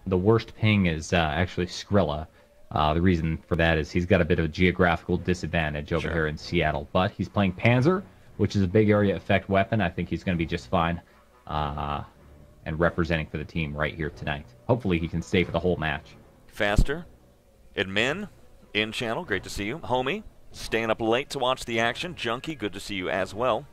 the worst ping is actually Skrilla. The reason for that is he's got a bit of a geographical disadvantage over here in Seattle. But he's playing Panzer, which is a big area effect weapon. I think he's going to be just fine and representing for the team right here tonight. Hopefully he can stay for the whole match. Faster. Admin, in channel, great to see you. Homie, staying up late to watch the action. Junkie, good to see you as well.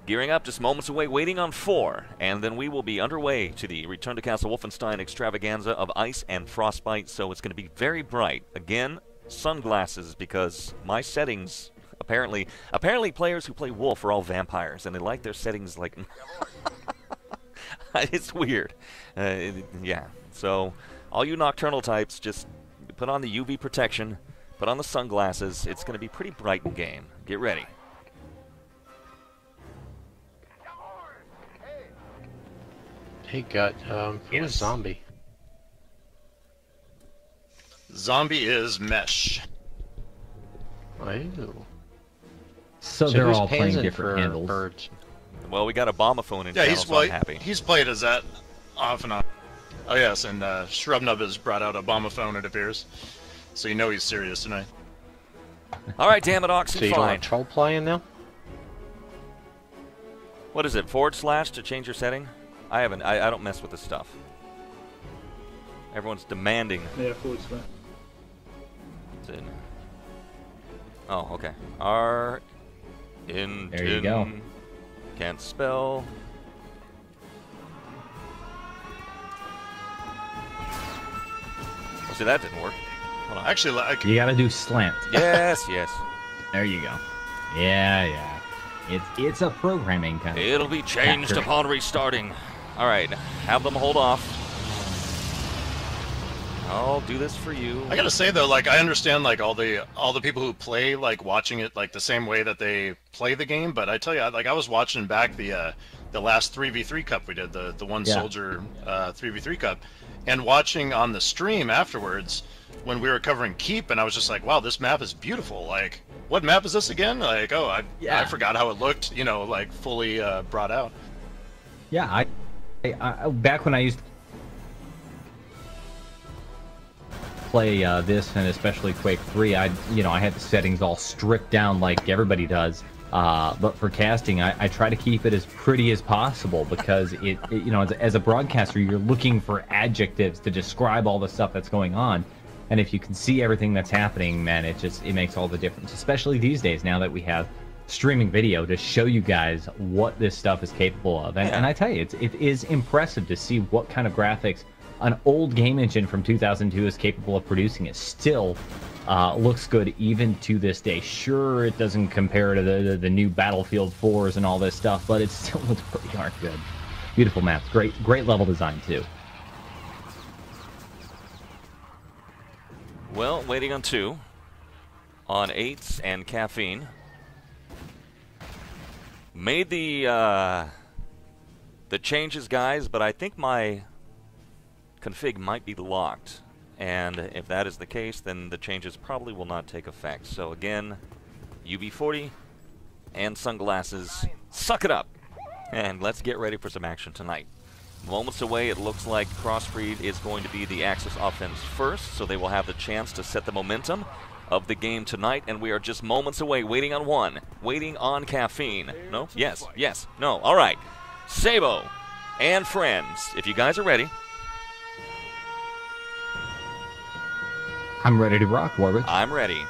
Gearing up, just moments away, waiting on 4. And then we will be underway to the Return to Castle Wolfenstein extravaganza of ice and frostbite. So it's going to be very bright. Again, sunglasses, because my settings, apparently players who play Wolf are all vampires, and they like their settings like... It's weird. Yeah, so all you nocturnal types, just put on the UV protection, put on the sunglasses. It's going to be pretty bright in game. Get ready. Hey, Gut, who is Zombie? Zombie is Mesh. Oh. So they're all playing different handles. Birdz? Well, we got a Bomaphone in Yeah, channel, so I'm happy. he's played as that off and on. Oh yes, and Shrubnub has brought out a Bomaphone, it appears. So you know he's serious tonight. All right, damn it, Oxy, So you don't have troll playing now? What is it, / to change your setting? I don't mess with this stuff. Everyone's demanding. Yeah, /. Oh, okay. R in There you go. Can't spell. Oh, see, that didn't work. Hold on. Actually, You got to do slant. Yes, yes. There you go. Yeah. It's a programming kind of. It'll be changed factor. upon restarting. All right, have them hold off. I'll do this for you. I gotta say though, like I understand like all the people who play like watching it like the same way that they play the game, but I tell you, like I was watching back the last 3v3 cup we did, the one soldier 3v3 cup, and watching on the stream afterwards when we were covering Keep, and I was just like, wow, this map is beautiful. Like, what map is this again? Like, oh, I forgot how it looked, you know, like fully brought out. Yeah, I back when I used to play this, and especially Quake 3, I had the settings all stripped down like everybody does. But for casting, I try to keep it as pretty as possible because as a broadcaster, you're looking for adjectives to describe all the stuff that's going on. And if you can see everything that's happening, man, it makes all the difference, especially these days now that we have streaming video to show you guys what this stuff is capable of. And I tell you, it is impressive to see what kind of graphics an old game engine from 2002 is capable of producing. It still looks good even to this day. Sure, it doesn't compare to the new Battlefield 4s and all this stuff, but it still looks pretty darn good. Beautiful maps, great level design too. Well, waiting on 2. On 8s and caffeine. Made the changes, guys, but I think my config might be locked. And if that is the case, then the changes probably will not take effect. So again, UB40 and sunglasses. Suck it up! And let's get ready for some action tonight. Moments away, it looks like Crossbreed is going to be the Axis offense first, so they will have the chance to set the momentum of the game tonight, and we are just moments away, waiting on 1, waiting on caffeine. No? Yes, yes, no. All right. Sabo and friends, if you guys are ready. I'm ready to rock, Warwick. I'm ready.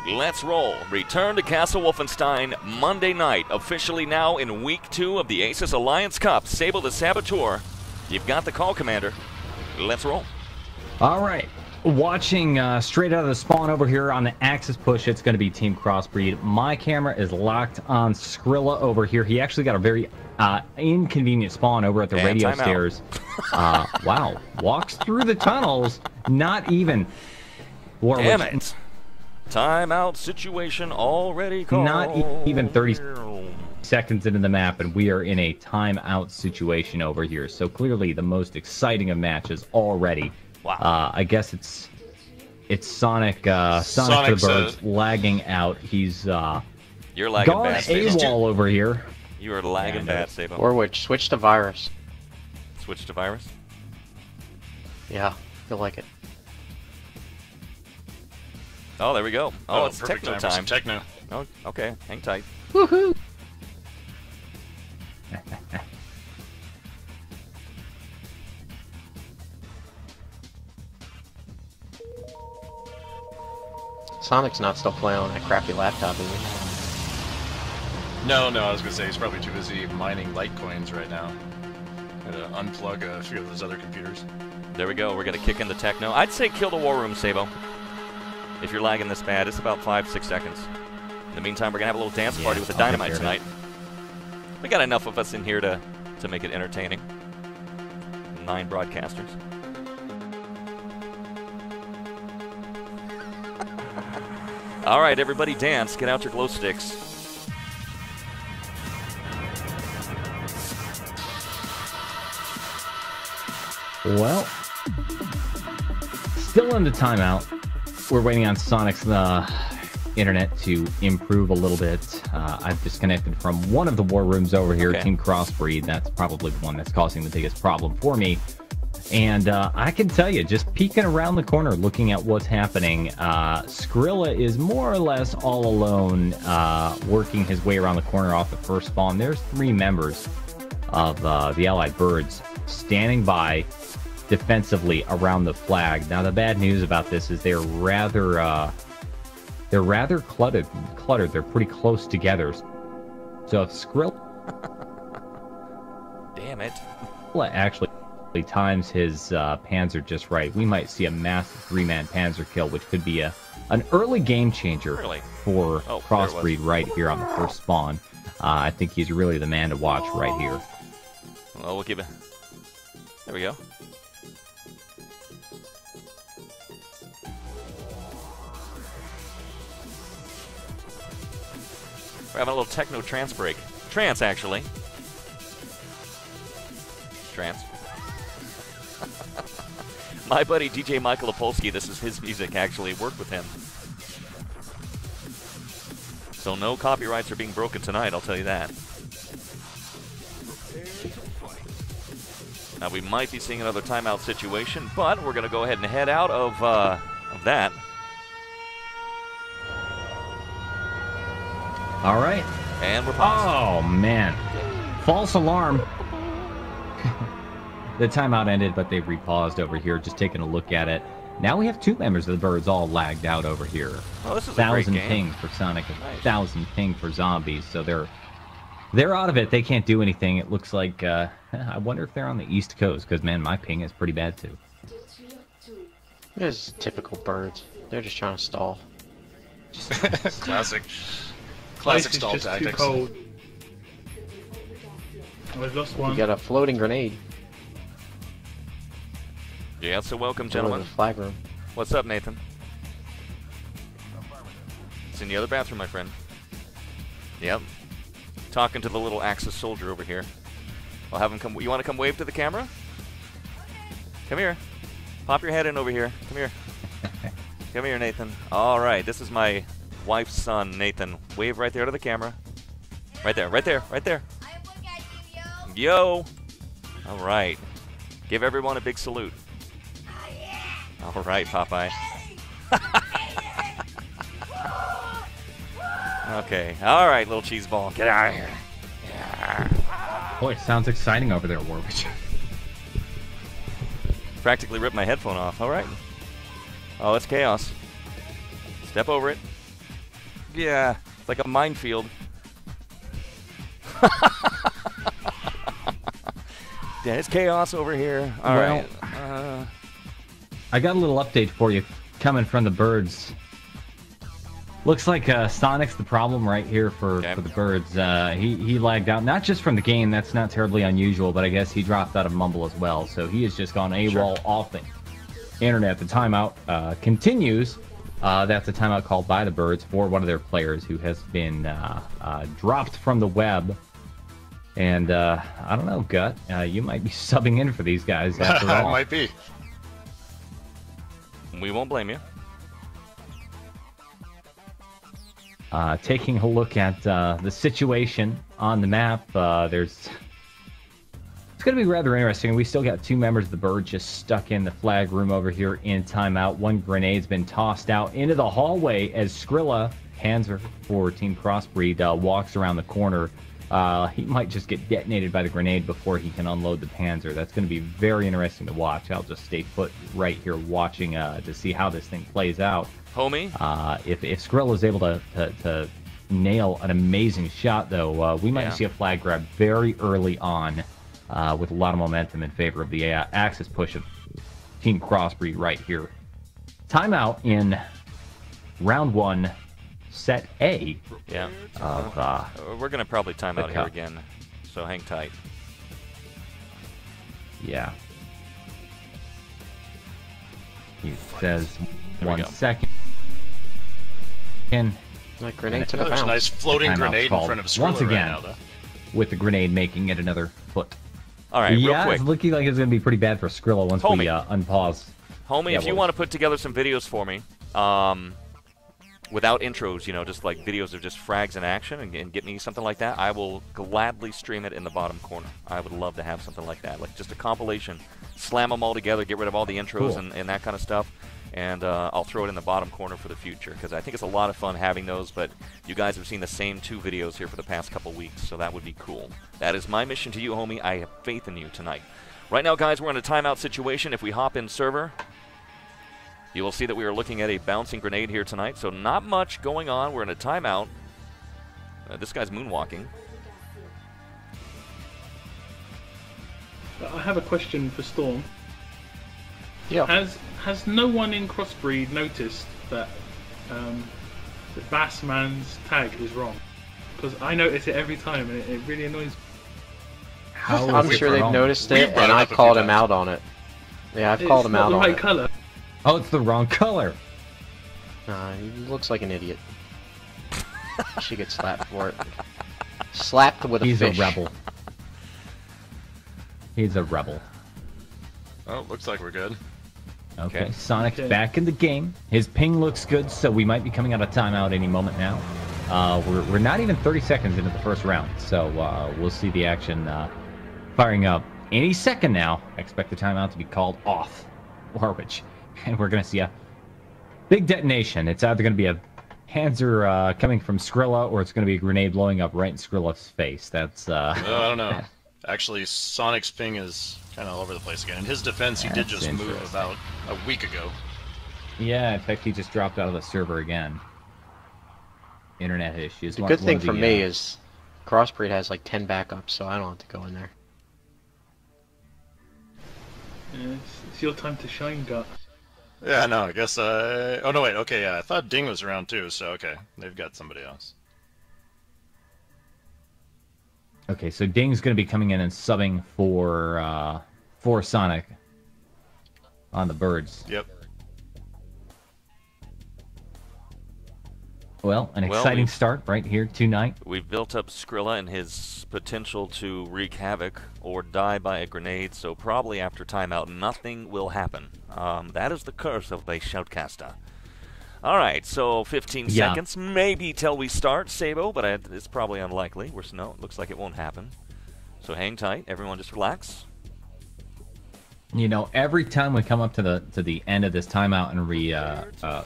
Let's roll. Return to Castle Wolfenstein Monday night, officially now in Week 2 of the Aces Alliance Cup. Sable the Saboteur, you've got the call, Commander. Let's roll. All right. Watching straight out of the spawn over here on the Axis push, it's going to be Team Crossbreed. My camera is locked on Skrilla over here. He actually got a very inconvenient spawn over at the radio stairs. Wow. Walks through the tunnels, not even... Damn it. Timeout situation already called. Not even 30 seconds into the map, and we are in a timeout situation over here. So clearly the most exciting of matches already. Wow. I guess it's Sonic the Birdz lagging out. He's you're lagging gone bad, AWOL over here. You are lagging bad, Sabo. Or switch to virus. Switch to virus? Yeah, feel like it. Oh, there we go. Oh, it's perfect techno for some time. techno. Oh, okay. Hang tight. Woohoo! Sonic's not still playing on that crappy laptop, is he? No, I was gonna say he's probably too busy mining Litecoins right now. Gotta unplug a few of those other computers. There we go. We're going to kick in the techno. I'd say kill the war room, Sabo. If you're lagging this bad, it's about 5-6 seconds. In the meantime, we're going to have a little dance party with the Dynamite tonight. We got enough of us in here to make it entertaining. 9 broadcasters. All right, everybody dance. Get out your glow sticks. Well, still in the timeout. We're waiting on Sonic's internet to improve a little bit. I've disconnected from one of the war rooms over here, Team Crossbreed. That's probably the one that's causing the biggest problem for me. And I can tell you, just peeking around the corner, looking at what's happening, Skrilla is more or less all alone, working his way around the corner off the first spawn. There's 3 members of the Allied Birdz standing by defensively around the flag. Now, the bad news about this is they're rather cluttered. They're pretty close together. So if Skrilla Damn it. actually times his Panzer just right, we might see a massive 3-man Panzer kill, which could be an early game changer for Crossbreed right here on the first spawn. I think he's really the man to watch right here. Well, we'll give it. There we go. We're having a little techno trance break. Trance, actually. Trance. My buddy DJ Michael Opolsky, this is his music, actually. Worked with him. So no copyrights are being broken tonight, I'll tell you that. Now, we might be seeing another timeout situation, but we're going to go ahead and head out of that. All right. And we're paused. Oh, man. False alarm. The timeout ended, but they've repaused over here, just taking a look at it. Now we have 2 members of the Birdz all lagged out over here. Oh, this is a great 1,000 game. ping for Sonic, and Nice. 1,000 ping for Zombies, so they're out of it. They can't do anything. It looks like, I wonder if they're on the East Coast, because, man, my ping is pretty bad, too. It's typical Birdz. They're just trying to stall. Classic Place is stall just tactics. too cold. I've lost You one. got a floating grenade. Yeah, so welcome, Over gentlemen. the flag room. What's up, Nathan? It's in the other bathroom, my friend. Yep. Talking to the little Axis soldier over here. I'll have him come. You want to come wave to the camera? Come here. Pop your head in over here. Come here. Come here, Nathan. All right, this is my wife's son, Nathan. Wave right there to the camera. Right there, right there, right there. Yo. All right. Give everyone a big salute. All right, Popeye. Okay. All right, little cheese ball. Get out of here. Yeah. Boy, sounds exciting over there, Warwick. Practically ripped my headphone off. All right. Oh, it's chaos. Step over it. Yeah, it's like a minefield. Yeah, it's chaos over here. All right. I got a little update for you coming from the Birdz. Looks like Sonic's the problem right here for the Birdz. He lagged out, not just from the game, that's not terribly unusual, but I guess he dropped out of Mumble as well. So he has just gone AWOL off the internet. The timeout continues. That's a timeout called by the Birdz for one of their players who has been dropped from the web. And I don't know, Gut, you might be subbing in for these guys after all. Might be. We won't blame you. Taking a look at the situation on the map, there's going to be rather interesting. We still got 2 members of the Bird just stuck in the flag room over here in timeout. 1 grenade's been tossed out into the hallway as Skrilla, Panzer for Team Crossbreed, walks around the corner. He might just get detonated by the grenade before he can unload the Panzer. That's going to be very interesting to watch. I'll just stay put right here watching to see how this thing plays out. Homie? If Skrilla is able to nail an amazing shot, though, we might see a flag grab very early on with a lot of momentum in favor of the Axis push of Team Crossbreed right here. Timeout in round 1, set A. Yeah. We're going to probably time out here again, so hang tight. Yeah. He says 1 second. Like grenade to the There's a bounce. nice floating grenade in front of Skrilla once again, right now, though. with the grenade making it another foot. All right, real quick. It's looking like it's going to be pretty bad for Skrilla once we unpause. Homie, if you want to put together some videos for me, without intros, you know, just like videos of just frags in action and get me something like that, I will gladly stream it in the bottom corner. I would love to have something like that, like just a compilation. Slam them all together, get rid of all the intros and that kind of stuff, and I'll throw it in the bottom corner for the future, because I think it's a lot of fun having those, but you guys have seen the same 2 videos here for the past couple weeks, so that would be cool. That is my mission to you, homie. I have faith in you tonight. Right now, guys, we're in a timeout situation. If we hop in server, you will see that we are looking at a bouncing grenade here tonight, so not much going on. We're in a timeout. This guy's moonwalking. I have a question for Storm. Yeah. Has no one in Crossbreed noticed that the Bassman's tag is wrong? Because I notice it every time, and it really annoys me. I'm sure they've noticed it, and I called him out on it. Yeah, I've called him out on it. It's the right color. Oh, it's the wrong color. He looks like an idiot. She gets slapped for it. Slapped with a fish. He's a rebel. He's a rebel. Oh, looks like we're good. Okay, Sonic's back in the game. His ping looks good, so we might be coming out of timeout any moment now. We're not even 30 seconds into the first round, so we'll see the action firing up any second now. I expect the timeout to be called off, Warwich, and we're going to see a big detonation. It's either going to be a Panzer coming from Skrilla, or it's going to be a grenade blowing up right in Skrilla's face. That's I don't know. Actually, Sonic's ping is kind of all over the place again. In his defense, he did just move about a week ago. Yeah, in fact, he just dropped out of the server again. Internet issues. The good thing for me is Crossbreed has like 10 backups, so I don't have to go in there. Yeah, it's your time to shine, Gut. Yeah, no, I guess, oh, no, wait, okay, yeah, I thought Ding was around too, so, okay, they've got somebody else. Okay, so Ding's going to be coming in and subbing for Sonic on the Birdz. Yep. Well, an exciting start right here tonight. We've built up Skrilla and his potential to wreak havoc or die by a grenade, so probably after timeout nothing will happen. That is the curse of a shoutcaster. All right, so 15 seconds, maybe till we start, Sabo, but it's probably unlikely. No, it looks like it won't happen. So hang tight, everyone just relax. You know, every time we come up to the end of this timeout and we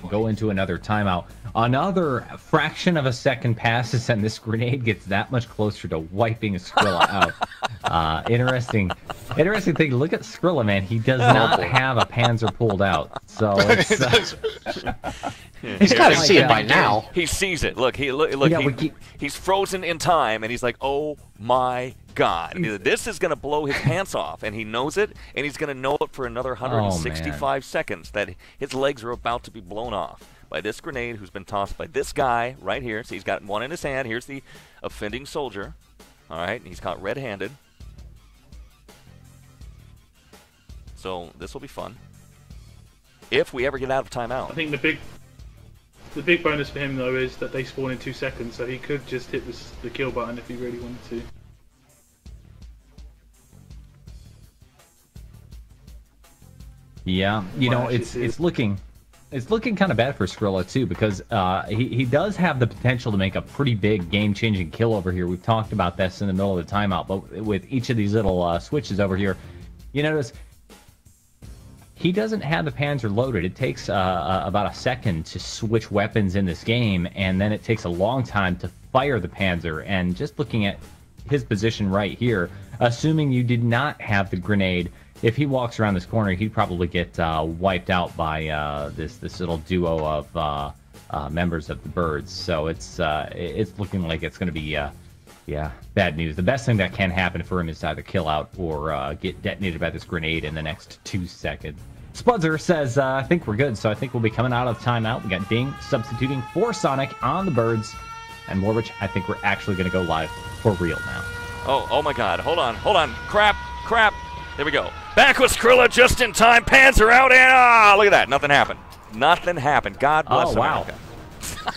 go into another timeout, another fraction of a second passes and this grenade gets that much closer to wiping Skrilla out. Interesting thing. Look at Skrilla, man. He does not have a Panzer pulled out. So it's, he's got to see it by now. He sees it. Look, he's frozen in time, and he's like, oh my God, this is going to blow his pants off, and he knows it, and he's going to know it for another 165 seconds that his legs are about to be blown off by this grenade who's been tossed by this guy right here. So he's got one in his hand. Here's the offending soldier. All right, he's caught red-handed. So this will be fun. If we ever get out of timeout. I think the big bonus for him though is that they spawn in 2 seconds, so he could just hit the kill button if he really wanted to. Yeah, you know, it's looking It's looking kind of bad for Skrilla, too, because he does have the potential to make a pretty big game-changing kill over here. We've talked about this in the middle of the timeout, but with each of these little switches over here, you notice he doesn't have the Panzer loaded. It takes about a second to switch weapons in this game, and then it takes a long time to fire the Panzer. And just looking at his position right here, assuming you did not have the grenade, if he walks around this corner, he'd probably get wiped out by this little duo of members of the Birdz. So it's looking like it's going to be bad news. The best thing that can happen for him is to either kill out or get detonated by this grenade in the next 2 seconds. Spudzer says, I think we're good, so I think we'll be coming out of timeout. We got Ding substituting for Sonic on the Birdz, and Morwich, I think we're actually going to go live for real now. Oh my God! Hold on! Crap! There we go. Back with Skrilla just in time. Panzer out, and look at that! Nothing happened. God bless America. Wow.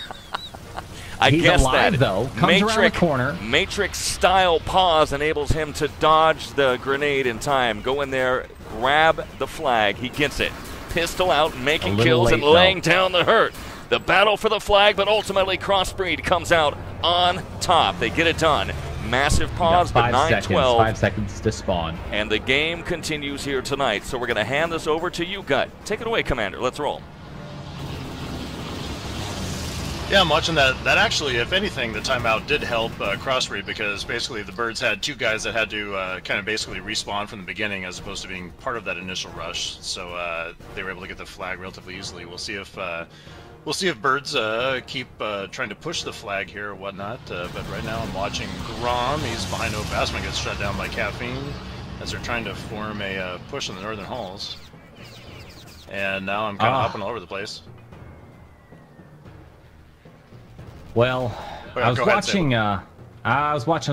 I He's guess alive, that though. Comes around the corner. Matrix-style pause enables him to dodge the grenade in time. Go in there, grab the flag. He gets it. Pistol out, making kills and laying down the hurt. The battle for the flag, but ultimately Crossbreed comes out on top. They get it done. Massive pause, but 9-12. 5 seconds to spawn. And the game continues here tonight. So we're going to hand this over to you, Gut. Take it away, Commander. Let's roll. Yeah, I'm watching that. That actually, if anything, the timeout did help Crossbreed, because basically the Birdz had 2 guys that had to kind of basically respawn from the beginning as opposed to being part of that initial rush. So they were able to get the flag relatively easily. We'll see if Birdz keep trying to push the flag here or whatnot. But right now I'm watching Grom. He's behind Bassman, gets shut down by Caffeine as they're trying to form a push in the northern halls. And now I'm kind of hopping all over the place. Well, I was watching a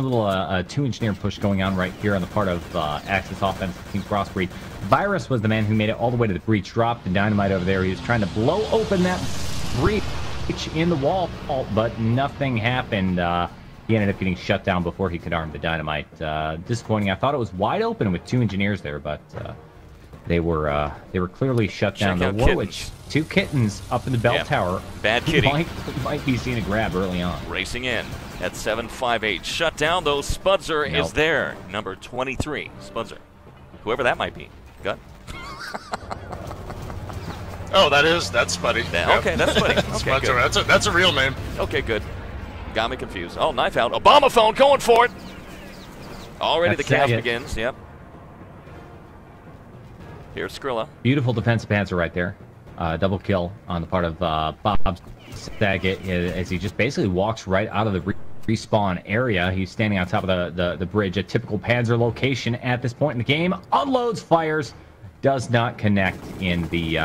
little 2-engineer push going on right here on the part of Axis offense Team Crossbreed. Virus was the man who made it all the way to the breach, dropped the dynamite over there. He was trying to blow open that breach in the wall, but nothing happened. He ended up getting shut down before he could arm the dynamite. Disappointing. I thought it was wide open with 2 engineers there, but they were clearly shut down. The Warwich, 2 kittens up in the bell tower. Bad kitty. Might be seeing a grab early on. Racing in at 758. Shut down, though. Spudzer is there. Number 23. Spudzer. Whoever that might be. Gut. Oh, that's Spuddy. Okay, that's Spuddy. Okay, good. That's a real name. Okay, good. Got me confused. Oh, knife out. Obama phone going for it. Already the chaos begins. Yep. Here's Skrilla. Beautiful defensive Panzer right there. Double kill on the part of Bob Saget as he just basically walks right out of the respawn area. He's standing on top of the bridge, a typical Panzer location at this point in the game. Unloads, fires, does not connect in the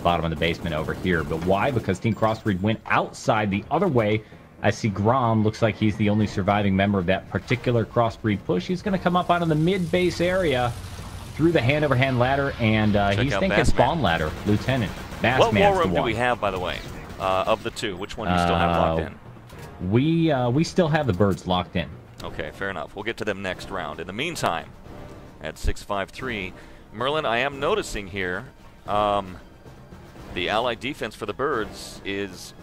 bottom of the basement over here. But why? Because Team Crossbreed went outside the other way. I see Grom looks like he's the only surviving member of that particular Crossbreed push. He's going to come up out of the mid-base area through the hand-over-hand ladder, and he's thinking spawn ladder. Lieutenant Bassman's what war room do we have, by the way, of the 2? Which one do you still have locked in? We still have the Birdz locked in. Okay, fair enough. We'll get to them next round. In the meantime, at 653, Merlin, I am noticing here the Allied defense for the Birdz is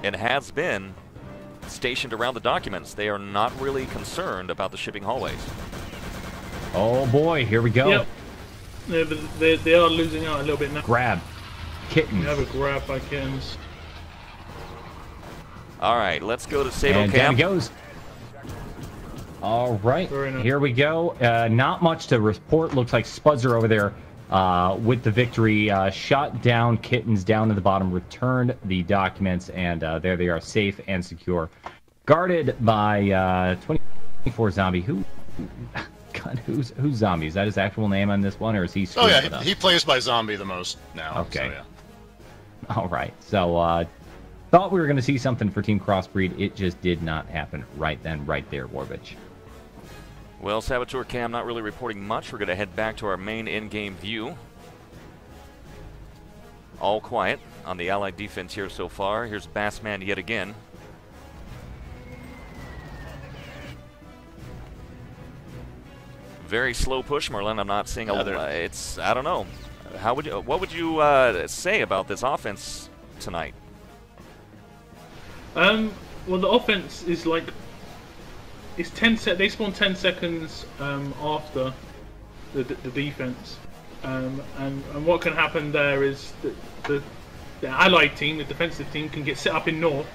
and has been stationed around the documents. They are not really concerned about the shipping hallways. Oh boy, here we go. Yep. Yeah, but they are losing out a little bit now. Grab. Kittens. We have a grab by kittens. All right, let's go to Sable and Camp. down he goes. All right, here we go. Not much to report. Looks like Spudzer over there with the victory. Shot down kittens down to the bottom, returned the documents, and there they are, safe and secure. Guarded by 24 zombie. God, who's zombie? Is that his actual name on this one, or is he? Oh yeah, he plays by zombie the most now. Okay. So, yeah. All right. So thought we were going to see something for Team Crossbreed. It just did not happen right then, right there, Warvich. Well, Saboteur Cam not really reporting much. We're going to head back to our main in-game view. All quiet on the Allied defense here so far. Here's Bassman yet again. Very slow push, Merlin. I'm not seeing a. It's I don't know. what would you say about this offense tonight? Well, the offense is like it's 10 they spawn 10 seconds after the defense, and what can happen there is that the allied team, the defensive team, can get set up in north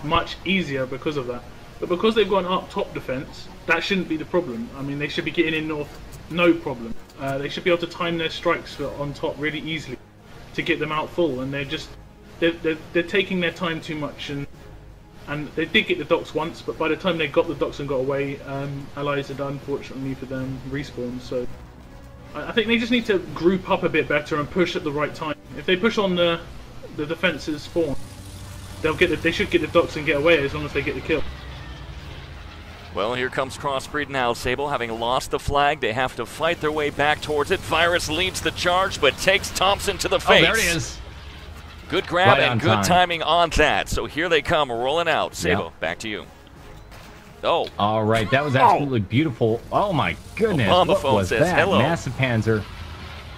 much easier because of that. But because they've got an up top defense, that shouldn't be the problem. I mean, they should be getting in north no problem. They should be able to time their strikes on top really easily to get them out full, and they're taking their time too much, and they did get the docks once, but by the time they got the docks and got away, allies had unfortunately for them respawned. So I think they just need to group up a bit better and push at the right time. If they push on the defense's spawn, they should get the docks and get away as long as they get the kill. Well, here comes Crossbreed now. Sable having lost the flag, they have to fight their way back towards it. Virus leads the charge, but takes Thompson to the face. Oh, there he is. Good grab Right and good timing on that. So here they come, rolling out. Sable, back to you. Oh. All right, that was absolutely beautiful. Oh, my goodness. On the what phone was says, that? hello. Massive Panzer.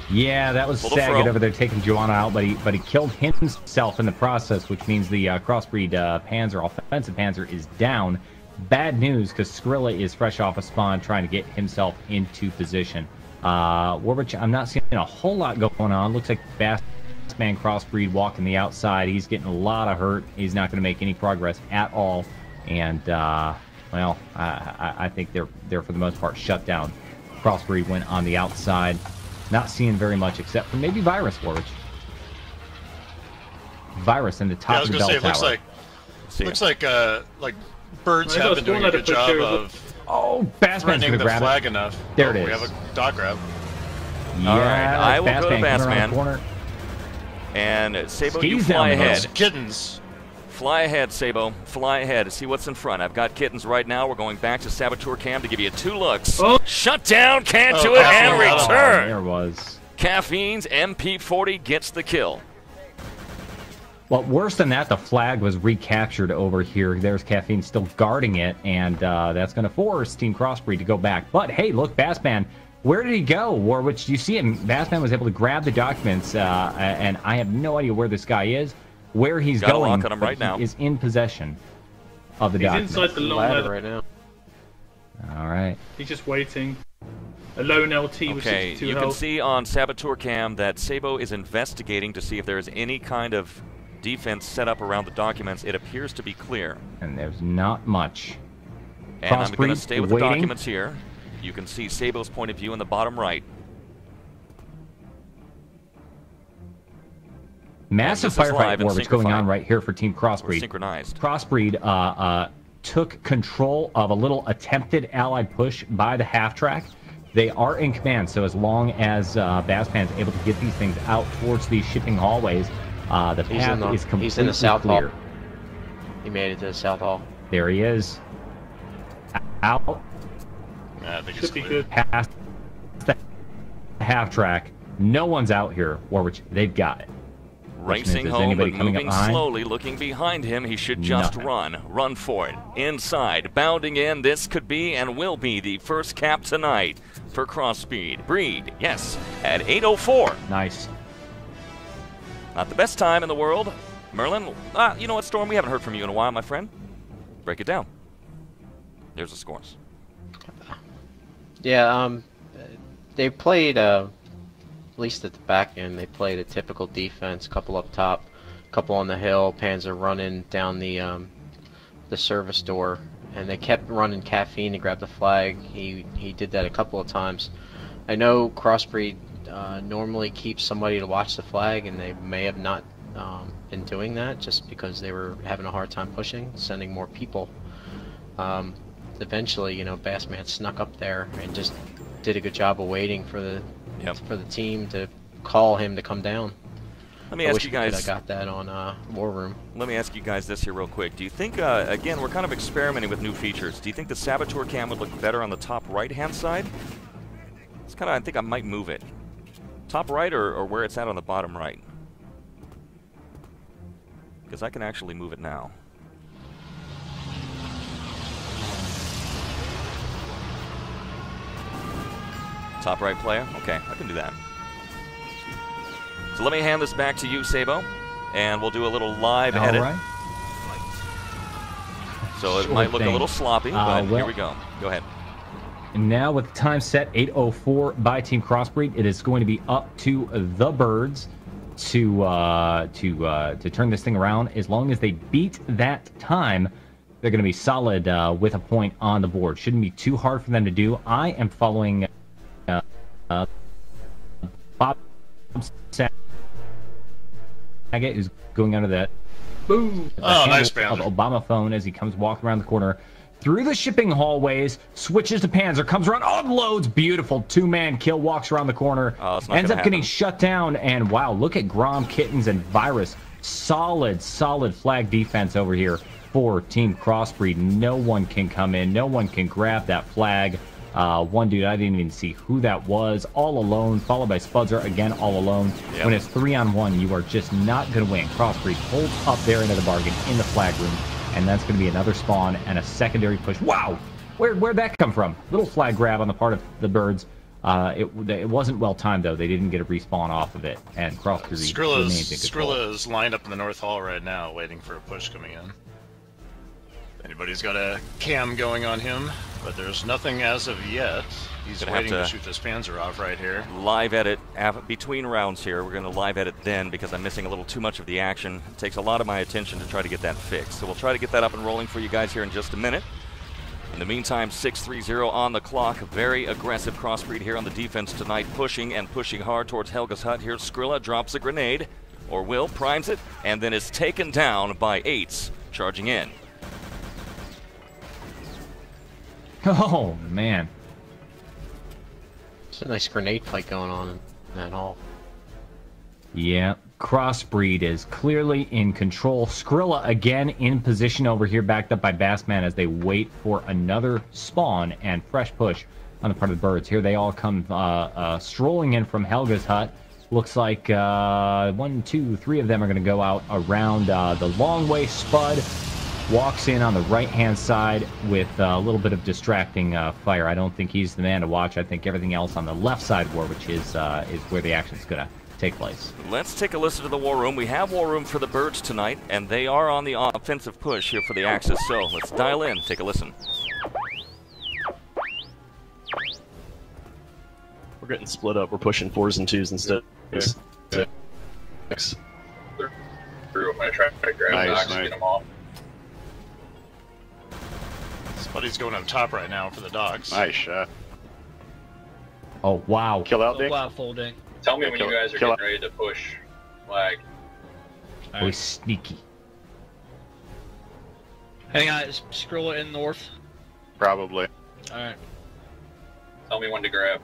Yeah, that was Little Saget fro. over there taking Joanna out, but he killed himself in the process, which means the Crossbreed Panzer, offensive Panzer, is down. Bad news, because Skrilla is fresh off a spawn trying to get himself into position. Warwich, I'm not seeing a whole lot going on. Looks like Bassman Crossbreed walking the outside. He's getting a lot of hurt. He's not going to make any progress at all. And, well, I think they're for the most part shut down. Crossbreed went on the outside. Not seeing very much except for maybe Virus, Warwich. Virus in the top of the bell tower. Looks like Birdz have been doing a good job of Bassman's gonna the grab flag it. enough. There it is. We have a dot grab. Yeah, All right, I will go to Bassman. Bassman. And Sabo, you Skis fly down the ahead. hill. Kittens. Fly ahead, Sabo. Fly ahead. See what's in front. I've got Kittens right now. We're going back to Saboteur Cam to give you 2 looks. Oh. Shut down, can't do Oh, it, and caffeine. return. There was. Caffeine's MP40 gets the kill. Well, worse than that, the flag was recaptured over here. There's Caffeine still guarding it, and that's going to force Team Crossbreed to go back. But, hey, look, Bassman, where did he go? Warwich, do you see him? Bassman was able to grab the documents, and I have no idea where this guy is, where he's Got a going. lock on him right he now. is in possession of the He's documents. inside the long Ladder ladder. right now. All right. He's just waiting. A lone LT with Okay, 62 you health. can see on Saboteur Cam that Sabo is investigating to see if there is any kind of defense set up around the documents. It appears to be clear. And there's not much. And I'm going to Crossbreed stay with the waiting. documents here. You can see Sabo's point of view in the bottom right. Massive this is live firefight and war that's going on synchronized. right here for Team We're Crossbreed. synchronized. Crossbreed took control of a little attempted allied push by the half-track. They are in command, so as long as Bassman's able to get these things out towards these shipping hallways, the path is completely he's in the south clear. hall. He made it to the south hall. There he is. Out Yeah, I think it's Should be clear. good. past the half-track. No one's out here, Warwich. They've got it. Which means Racing there's home, anybody but coming up moving behind? slowly, looking behind him. He should just Nothing. run for it. Inside, bounding in. This could be and will be the first cap tonight for Crossbreed. Breed, yes, at 8:04. Nice. Not the best time in the world. Merlin, you know what, Storm? We haven't heard from you in a while, my friend. Break it down. There's the scores. Yeah, they played, at least at the back end, they played a typical defense, couple up top, couple on the hill, Panzer running down the service door, and they kept running Caffeine to grab the flag. He did that a couple of times. I know Crossbreed normally keeps somebody to watch the flag, and they may have not been doing that just because they were having a hard time pushing, sending more people. Eventually, you know, Bassman snuck up there and just did a good job of waiting for the team to call him to come down. Let me I ask wish you we could guys. have got that on War Room. Let me ask you guys this here real quick. Do you think, again, we're kind of experimenting with new features. Do you think the Saboteur Cam would look better on the top right-hand side? It's kind of, I think I might move it. Top right or where it's at on the bottom right? Because I can actually move it now. Top right player? Okay, I can do that. So let me hand this back to you, Sabo, and we'll do a little live edit. All right. So it Sure might look a thing. little sloppy, but here we go. Go ahead. And now with the time set 8:04 by Team Crossbreed, it is going to be up to the Birdz to turn this thing around. As long as they beat that time, they're going to be solid with a point on the board. Shouldn't be too hard for them to do. I am following Bob Saget, who's going under the Boom. Nice of Panzer. Obama phone as he comes walking around the corner through the shipping hallways, switches to Panzer, comes around, unloads, beautiful two-man kill, walks around the corner, Oh, it's not ends gonna up getting happen. shut down, and wow, look at Grom, Kittens, and Virus. Solid flag defense over here for Team Crossbreed. No one can come in, no one can grab that flag. One dude, I didn't even see who that was, all alone, followed by Spudzer, again, all alone. Yep. When it's 3-on-1, you are just not going to win. Crossbreed holds up there into the bargain in the flag room, and that's going to be another spawn and a secondary push. Wow! Where'd that come from? Little flag grab on the part of the Birdz. It wasn't well timed, though. They didn't get a respawn off of it, and Crossbreed remains in control. Skrilla's lined up in the North Hall right now, waiting for a push coming in. Anybody's got a cam going on him, but there's nothing as of yet. He's Gonna waiting have to to shoot this Panzer off right here. Live edit between rounds here. We're going to live edit then because I'm missing a little too much of the action. It takes a lot of my attention to try to get that fixed. So we'll try to get that up and rolling for you guys here in just a minute. In the meantime, 6:30 on the clock. Very aggressive Crossbreed here on the defense tonight, pushing and pushing hard towards Helga's hut. Here's Skrilla, drops a grenade, or Will, primes it, and then is taken down by Eights, charging in. Oh, man. It's a nice grenade fight going on in that hall. Yeah, Crossbreed is clearly in control. Skrilla again in position over here, backed up by Bassman as they wait for another spawn and fresh push on the part of the Birdz. Here they all come strolling in from Helga's hut. Looks like 1, 2, 3 of them are going to go out around the long way. Spud walks in on the right-hand side with a little bit of distracting fire. I don't think he's the man to watch. I think everything else on the left side war, which is where the action's going to take place. Let's take a listen to the War Room. We have War Room for the Birdz tonight, and they are on the offensive push here for the Axis. So let's dial in, take a listen. We're getting split up. We're pushing 4s and 2s instead. Six. Through. I'm gonna try to grab Nice, and get them off. Spuddy's going up top right now for the dogs. Nice shot. Oh, wow. Kill out, Dick. Wow, folding. Tell me Yeah, when kill- you guys are kill getting ready to push flag. Boy, sneaky. Hang on, is Skrilla in north? Probably. Alright. Tell me when to grab.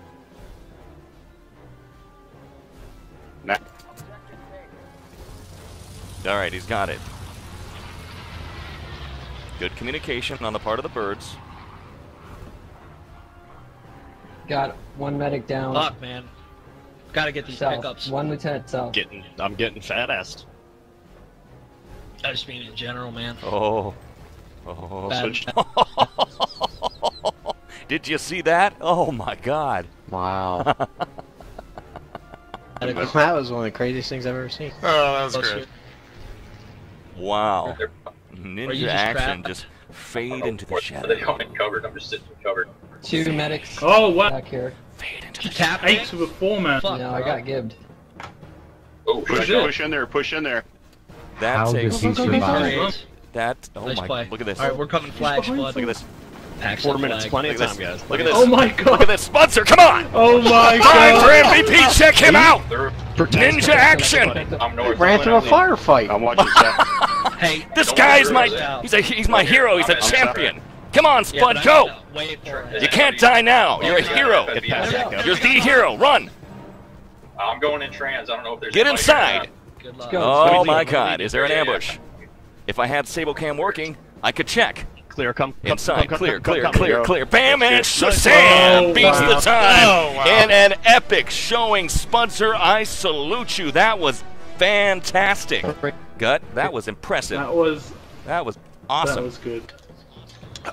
Nah. All right, he's got it. Good communication on the part of the Birdz. Got one medic down. Fuck, man. Gotta get these South. pickups. One lieutenant south. I'm getting fat-assed. I just mean in general, man. Oh. Bad. Did you see that? Oh my God. Wow. That was one of the craziest things I've ever seen. Oh, that was great. Wow. Are you Ninja just action trapped? just fade into the They shadows. don't in covered. I'm just sitting covered. Two medics Oh, what? back here. Fade into the Tap shadows. 8 with a 4-man. Fuck, No, I bro. got gibbed. Oh, Push, shit. push in there, push in there. That How takes does he Sorry, survive? Ace. that. Oh Nice my! play. Look at this. Alright, we're coming flag, Spud. Look at this. Action 4 minutes, flag. plenty of Look at time, this. guys. Look at this. Oh my Look at god! this. Sponsor, come on! Oh my Time for god! MVP. Check him out. Ninja action. I'm north. Ran through a I'm leaving. firefight. I'm watching that. Hey, This Don't guy's worry my. about He's my hero. He's a I'm champion. Come on, yeah, Spud, but I go! gotta wait for it. You can't die now. You're a hero. Get past that guy. You're the hero. Run. I'm going in trans. I don't know if there's Get anybody here or inside. not. Good luck. go. Oh my God! Is there an Yeah, yeah. ambush? If I had Sablecam working, I could check. Clear, come. Inside, clear. Clear. Bam, and Good. Shazam Oh, beats wow. the time Oh, wow. in an epic showing. Sponsor, I salute you. That was fantastic. Gut, that was impressive. That was Awesome. that was good.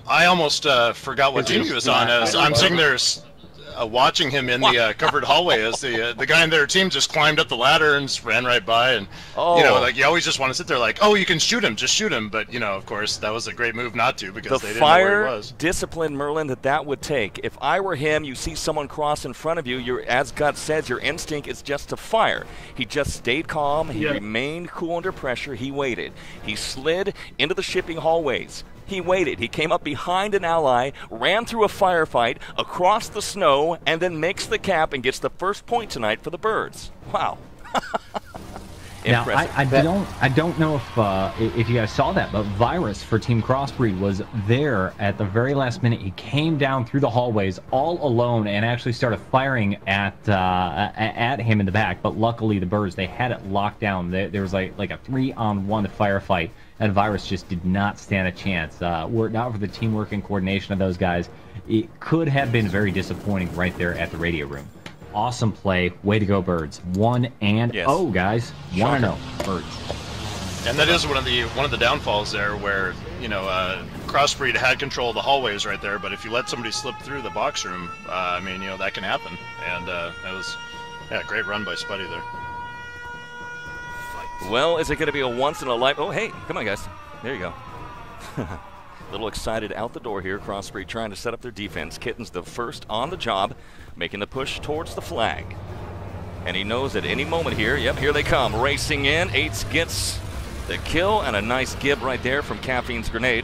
I almost forgot what team he was on. As I'm sitting there watching him in the covered hallway as the guy in their team just climbed up the ladder and just ran right by, and you know, like you always just want to sit there like, oh, you can shoot him, just shoot him, but you know, of course, that was a great move not to, because they didn't know where he was. The fire discipline, Merlin, that would take. If I were him, you see someone cross in front of you, as God says, your instinct is just to fire. He just stayed calm. He remained cool under pressure. He waited. He slid into the shipping hallways. He waited. He came up behind an ally, ran through a firefight, across the snow, and then makes the cap and gets the first point tonight for the Birdz. Wow. Now, I don't know if you guys saw that, but Virus for Team Crossbreed was there at the very last minute. He came down through the hallways all alone and actually started firing at him in the back. But luckily, the Birdz, they had it locked down. There was like a 3-on-1 firefight, and Virus just did not stand a chance. Were it not for the teamwork and coordination of those guys, it could have been very disappointing right there at the radio room. Awesome play. Way to go, Birdz. 1-0, guys. 1-0, Birdz. And that is one of the downfalls there, where, you know, Crossbreed had control of the hallways right there, but if you let somebody slip through the box room, I mean, you know, that can happen. And that was, a great run by Spuddy there. Well, is it going to be a once-in-a-life? Oh, hey, come on, guys. There you go. A little excited out the door here. Crossbreed trying to set up their defense. Kitten's the first on the job, making the push towards the flag. And he knows at any moment here, yep, here they come, racing in. Eights gets the kill, and a nice gib right there from Caffeine's grenade.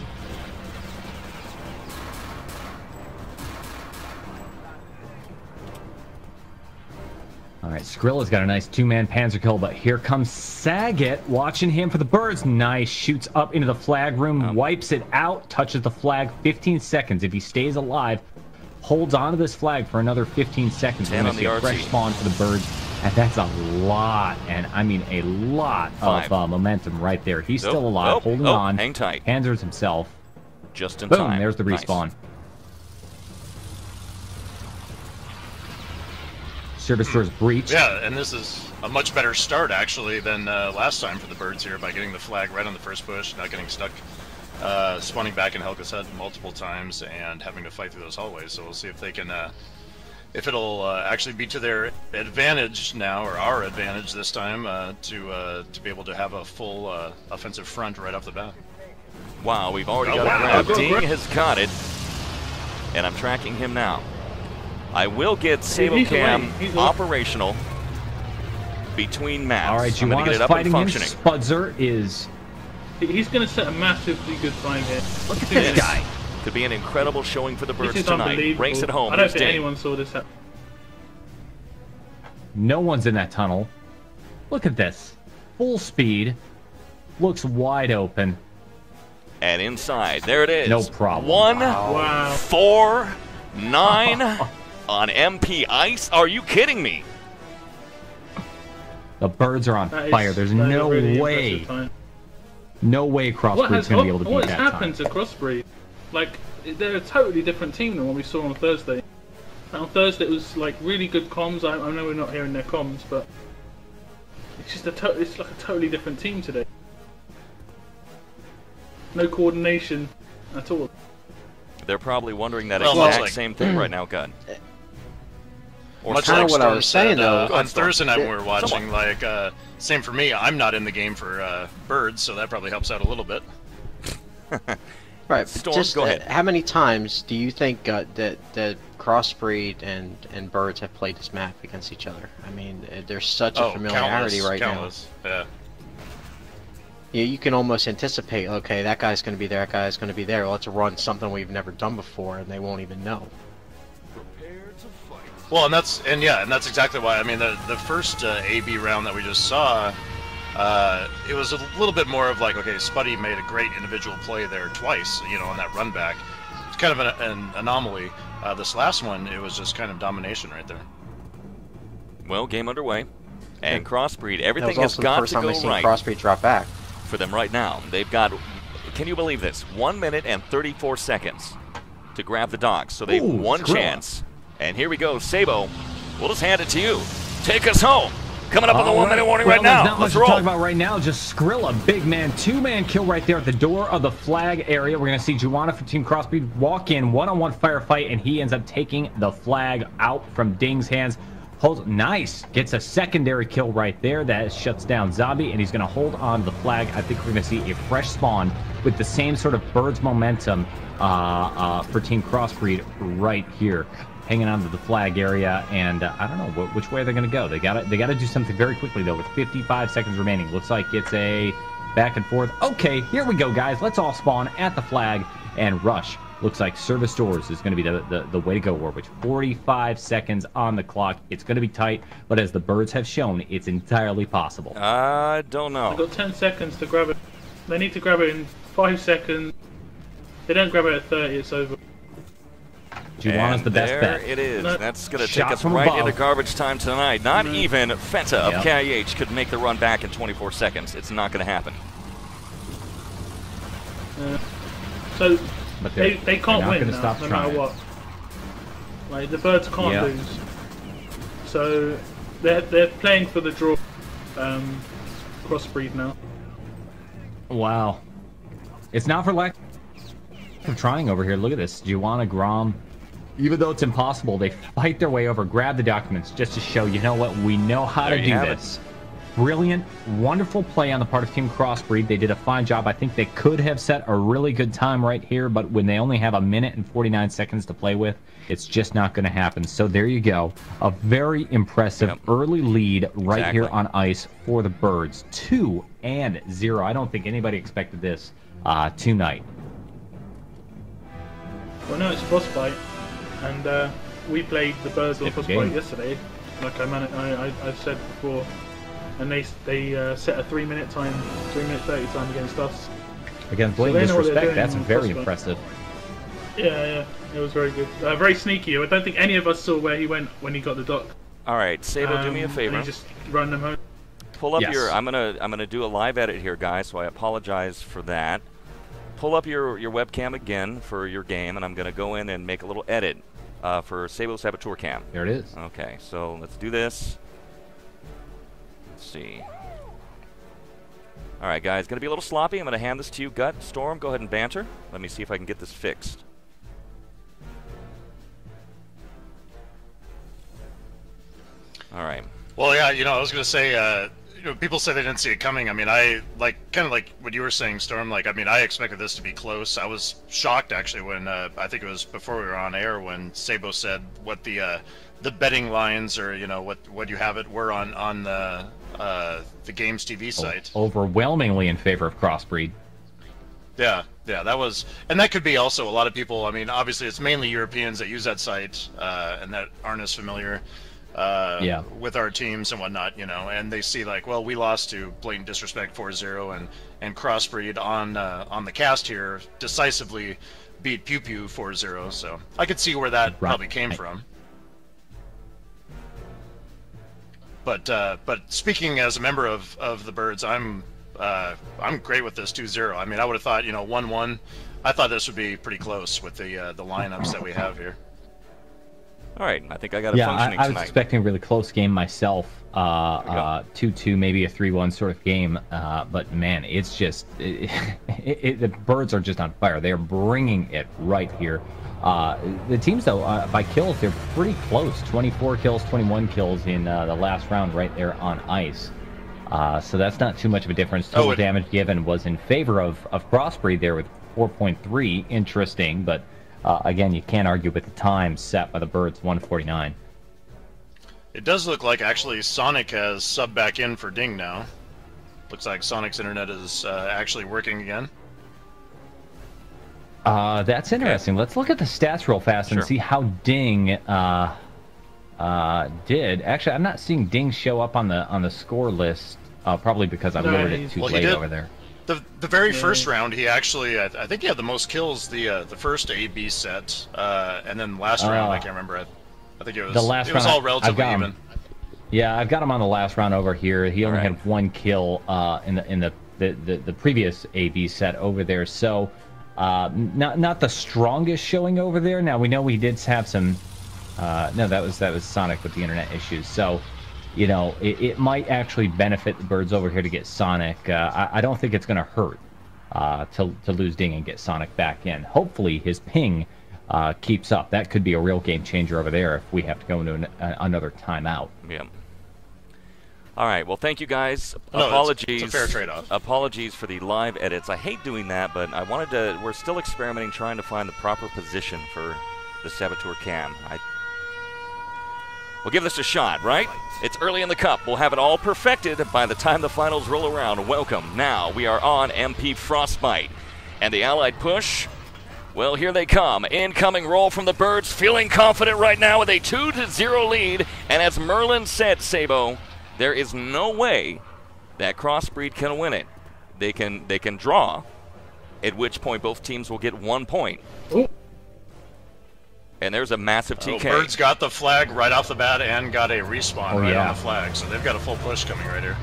All right, Skrilla's got a nice 2-man panzer kill, but here comes Saget, watching him for the Birdz. Nice, shoots up into the flag room, wipes it out, touches the flag, 15 seconds. If he stays alive, holds onto this flag for another 15 seconds. We're going to see a fresh spawn for the Birdz, and that's a lot, and I mean a lot of momentum right there. He's still alive, holding on. Hang tight. Panzers himself. Just in Boom, time. there's the respawn. Nice. Service doors breached. Yeah, and this is a much better start, actually, than last time for the Birdz here, by getting the flag right on the first push, not getting stuck spawning back in Helga's head multiple times and having to fight through those hallways. So we'll see if they can, if it'll actually be to their advantage now, or our advantage this time, to be able to have a full offensive front right off the bat. Wow, we've already got a grab. Ding has got it, and I'm tracking him now. I will get SableCam operational between maps. All right, you want us fighting him? Spudzer is... He's going to set a massively good time here. Look at this guy. Could be an incredible showing for the Birdz tonight. Unbelievable. Race at home. I don't think anyone saw this happen. No one's in that tunnel. Look at this. Full speed. Looks wide open. And inside, there it is. No problem. 1-4-9 on MP Ice. Are you kidding me? The Birdz are on fire. There's no way. No way Crossbreed's going to be able to beat that time. What has happened to Crossbreed? Like, they're a totally different team than what we saw on Thursday. And on Thursday it was like really good comms. I know we're not hearing their comms, but it's just it's like a totally different team today. No coordination at all. They're probably wondering that exact same thing right now, Gun. Or much like what I was saying though. On Thursday night when we were watching, like, same for me. I'm not in the game for Birdz, so that probably helps out a little bit. Right. Storm, just go ahead. How many times do you think that Crossbreed and Birdz have played this map against each other? I mean, there's such a familiarity countless. now. Yeah, you can almost anticipate. Okay, that guy's going to be there. That guy's going to be there. Well, let's run something we've never done before, and they won't even know. Well, and that's exactly why. I mean, the first AB round that we just saw, it was a little bit more of like, okay, Spuddy made a great individual play there twice, you know, on that run back. It's kind of an anomaly. This last one, it was just kind of domination right there. Well, game underway, and Crossbreed, everything has got to go right. That was also the first time we've seen Crossbreed drop back. For them right now. They've got, can you believe this, 1 minute and 34 seconds to grab the docks. So they've one chance. And here we go, Sabo. We'll just hand it to you. Take us home. Coming up on the 1 minute warning well, right now. There's not much Let's to roll. talk about right now. Just Skrilla, big man, 2-man kill right there at the door of the flag area. We're going to see Juana from Team Crossbreed walk in, one-on-one firefight, and he ends up taking the flag out from Ding's hands. Holds nice, gets a secondary kill right there. That shuts down Zombie, and he's going to hold on to the flag. I think we're going to see a fresh spawn with the same sort of Birdz momentum for Team Crossbreed right here. Hanging on to the flag area, and I don't know which way they're going to go. They got to do something very quickly though. With 55 seconds remaining, looks like it's a back and forth. Okay, here we go, guys. Let's all spawn at the flag and rush. Looks like service doors is going to be the way to go. With 45 seconds on the clock, it's going to be tight, but as the Birdz have shown, it's entirely possible. I don't know. They've got 10 seconds to grab it. They need to grab it in 5 seconds. If they don't grab it at 30, it's over. Juana's the best bet. There it is. No. That's going to take Shots us from right above. into garbage time tonight. Not even Fenta of Yep. KIH could make the run back in 24 seconds. It's not going to happen. So But they they're can't not win gonna now, stop no trying. matter what. Like the Birdz can't Yeah. lose. So they're playing for the draw. Crossbreed now. Wow. It's not for lack of trying over here. Look at this. Juana, Grom. Even though it's impossible, they fight their way over, grab the documents just to show, you know what, we know how There to you do have this. Brilliant, wonderful play on the part of Team Crossbreed. They did a fine job. I think they could have set a really good time right here, but when they only have 1 minute and 49 seconds to play with, it's just not going to happen. So there you go. A very impressive early lead right here on ice for the Birdz. 2-0. I don't think anybody expected this tonight. Well, no, it's a boss fight, and we played the Birdz on boss fight yesterday, like I said before, and they set a 3 minute 30 time against us. Against So blatant they know what they're disrespect, doing that's on very boss fight. impressive. Yeah, it was very good. Very sneaky. I don't think any of us saw where he went when he got the dock. All right, Sabo, do me a And favor. he just ran them home. Pull up Yes. your. I'm gonna do a live edit here, guys. So I apologize for that. Pull up your webcam again for your game, and I'm gonna go in and make a little edit for Sabo Saboteur Cam. There it is. Okay, so let's do this. Let's see. All right, guys, gonna be a little sloppy. I'm gonna hand this to you, Gut. Storm, go ahead and banter. Let me see if I can get this fixed. All right. Well, yeah, I was going to say, people say they didn't see it coming. I mean, I kind of like what you were saying, Storm. Like, I mean, I expected this to be close. I was shocked actually when I think it was before we were on air when Sabo said what the betting lines or what you have it were on the game's TV site. Overwhelmingly in favor of Crossbreed. Yeah, that was, and that could be also a lot of people. I mean, obviously, it's mainly Europeans that use that site and that aren't as familiar. With our teams and whatnot, and they see like, well, we lost to blatant disrespect 4-0, and Crossbreed on the cast here decisively beat Pew Pew 4-0, so I could see where that probably came from. But speaking as a member of the Birdz, I'm great with this 2-0. I mean, I would have thought 1-1. I thought this would be pretty close with the lineups that we have here. All right, I think I got it functioning I was tonight. expecting a really close game myself. 2-2, maybe a 3-1 sort of game. But man, it's just the Birdz are just on fire. They're bringing it right here. The teams, though, by kills, they're pretty close. 24 kills, 21 kills in the last round right there on ice. So that's not too much of a difference. Total damage given was in favor of Crossbreed there with 4.3. Interesting, but again, you can't argue with the time set by the Birdz, 149. It does look like actually Sonic has subbed back in for Ding now. Looks like Sonic's internet is actually working again. That's interesting. Let's look at the stats real fast and see how Ding did. Actually, I'm not seeing Ding show up on the score list, probably because I loaded it too late over there. The very first round, he actually, I think he had the most kills the first A/B set, and then last round, I can't remember. I think it was the last it was round, all relatively even. Yeah, I've got him on the last round over here. He only had 1 kill in the previous A/B set over there. So not the strongest showing over there. Now we know we did have some. No, that was Sonic with the internet issues. So you know, it might actually benefit the Birdz over here to get Sonic. I don't think it's going to hurt to lose Ding and get Sonic back in. Hopefully his ping keeps up. That could be a real game changer over there if we have to go into another timeout. Yeah. All right. Well, thank you guys. No, Apologies. it's a fair trade-off. Apologies for the live edits. I hate doing that, but I wanted to. We're still experimenting, trying to find the proper position for the Saboteur cam. We'll give this a shot, right? It's early in the cup. We'll have it all perfected by the time the finals roll around. Welcome. Now we are on MP Frostbite, and the Allied push. Well, here they come. Incoming roll from the Birdz, feeling confident right now with a 2-0 lead. And as Merlin said, Sabo, there is no way that Crossbreed can win it. They can draw, at which point both teams will get 1 point. Ooh. And there's a massive TK. Birdz got the flag right off the bat and got a respawn on yeah. the flag, so they've got a full push coming right here.